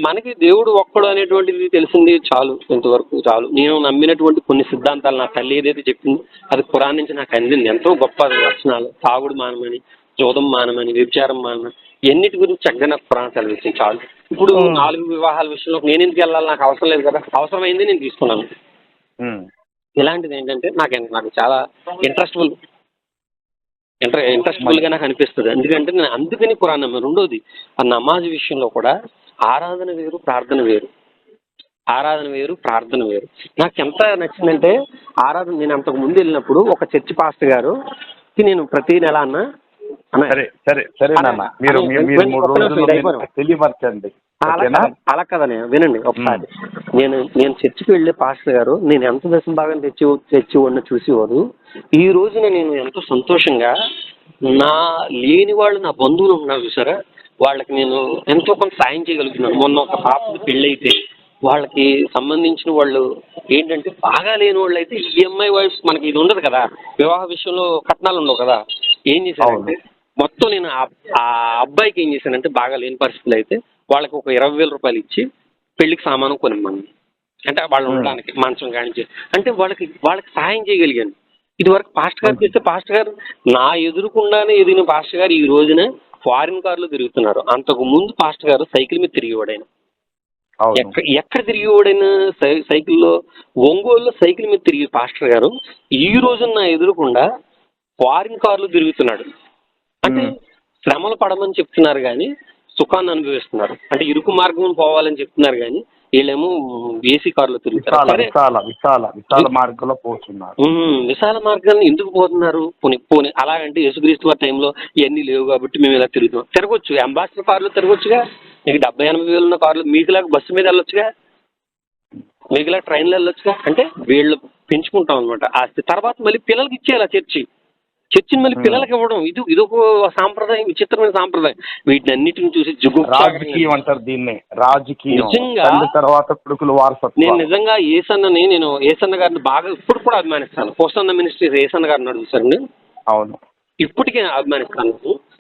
మనకి దేవుడు ఒక్కడు అనేటువంటిది తెలిసింది చాలు, ఇంతవరకు చాలు. నేను నమ్మినటువంటి కొన్ని సిద్ధాంతాలు నా తల్లి ఏదైతే చెప్పింది అది ఖురాన్ నుంచి నాకు అందింది. ఎంతో గొప్ప లక్షణాలు, తాగుడు మానమని, జోదం మానమని, వ్యభిచారం మానమని, ఎన్నిటి గురించి చక్కగా నాకు ఖురాన్ సెలవిస్తుంది చాలు. ఇప్పుడు 4 వివాహాల విషయంలో నేను ఎందుకు వెళ్ళాలి? నాకు అవసరం లేదు కదా. అవసరమైంది నేను తీసుకున్నాను. ఇలాంటిది ఏంటంటే నాకు చాలా ఇంట్రెస్ట్ఫుల్ గా నాకు అనిపిస్తుంది. ఎందుకంటే నేను అందుకని ఖురాన్ నమ్మాను. రెండోది, ఆ నమాజ్ విషయంలో కూడా ఆరాధన వేరు, ప్రార్థన వేరు. నాకు ఎంత నచ్చిందంటే ఆరాధన, నేను అంతకు ముందు వెళ్ళినప్పుడు ఒక చర్చి పాస్టర్ గారు నేను ప్రతి నెల సరే సరే సరే నాన్న, మీరు మీరు 3 రోజులు తెలియపరచండి. అలా కదనే, వినండి ఒకసారి. నేను చర్చికి వెళ్ళే పాస్టర్ గారు నేను ఎంత దశ భాగం తెచ్చివాడిని చూసేవారు. ఈ రోజున నేను ఎంతో సంతోషంగా నా లేని వాళ్ళు నా బంధువులు ఉన్నారు చూసారా, వాళ్ళకి నేను ఎంతో కొంత సాయం చేయగలుగుతున్నాను. మొన్న ఒక పాపకి పెళ్ళైతే వాళ్ళకి సంబంధించిన వాళ్ళు ఏంటంటే బాగా లేని వాళ్ళు అయితే ఈఎంఐ వైఫ్, మనకి ఇది ఉండదు కదా, వివాహ విషయంలో కట్నాలు ఉండవు కదా. ఏం చేశానంటే మొత్తం నేను ఆ అబ్బాయికి ఏం చేశానంటే బాగా లేని పరిస్థితులు అయితే వాళ్ళకి ఒక 20,000 రూపాయలు ఇచ్చి పెళ్లికి సామానం కొనిమ్మని, అంటే వాళ్ళు ఉండడానికి మంచం కానించి, అంటే వాళ్ళకి సహాయం చేయగలిగాను. ఇది వరకు పాస్టర్ గారు చేస్తే పాస్టర్ గారు నా ఎదురుకుండానే ఎదిగిన పాస్టర్ గారు ఈ రోజున ఫారిన్ కార్లో తిరుగుతున్నారు. అంతకు ముందు పాస్టర్ గారు సైకిల్ మీద తిరిగేవాడైనా. ఎక్కడ తిరిగేవాడైనా సైకిల్లో, ఒంగోలులో సైకిల్ మీద తిరిగి పాస్టర్ గారు ఈ రోజు నా ఎదురుకుండా ఫారిన్ కార్లు తిరుగుతున్నాడు. అంటే శ్రమలు పడమని చెప్తున్నారు కానీ సుఖాన్ని అనుభవిస్తున్నారు. అంటే ఇరుకు మార్గం పోవాలని చెప్తున్నారు కానీ వీళ్ళేమో ఏసీ కార్లో తిరుగుతారు. విశాల మార్గంలో పోతున్నారు. విశాల మార్గాన్ని ఎందుకు పోతున్నారు? పోనీ అలాగంటే యేసుక్రీస్తు వారి టైంలో ఇవన్నీ లేవు కాబట్టి మేము ఇలా తిరగొచ్చు. అంబాసిడర్ కార్లో తిరగొచ్చుగా. మీకు 70-80 వేలు ఉన్న కార్లు మీకులాగా బస్సు మీద వెళ్ళొచ్చుగా, మీకులాగా ట్రైన్లో వెళ్ళొచ్చుగా. అంటే వీళ్ళు పెంచుకుంటాం అనమాట ఆస్తి. తర్వాత మళ్ళీ పిల్లలకి ఇచ్చేయాలి చర్చిని మళ్ళీ పిల్లలకి ఇవ్వడం. ఇదొక సాంప్రదాయం, విచిత్రమైన సాంప్రదాయం. వీటిని అన్నిటిని చూసి రాజకీయం అంటారు దీన్ని. రాజకీయం నిజంగా తర్వాత కొడుకులు వారసత్వం. నేను నిజంగా నేను ఏసన్న గారిని బాగా ఇప్పుడు కూడా అభిమానిస్తాను. పోస్టన్న మినిస్ట్రీ ఏసన్న గారిని అడుగుతారండి. అవును, ఇప్పటికే అభిమానిస్తాను.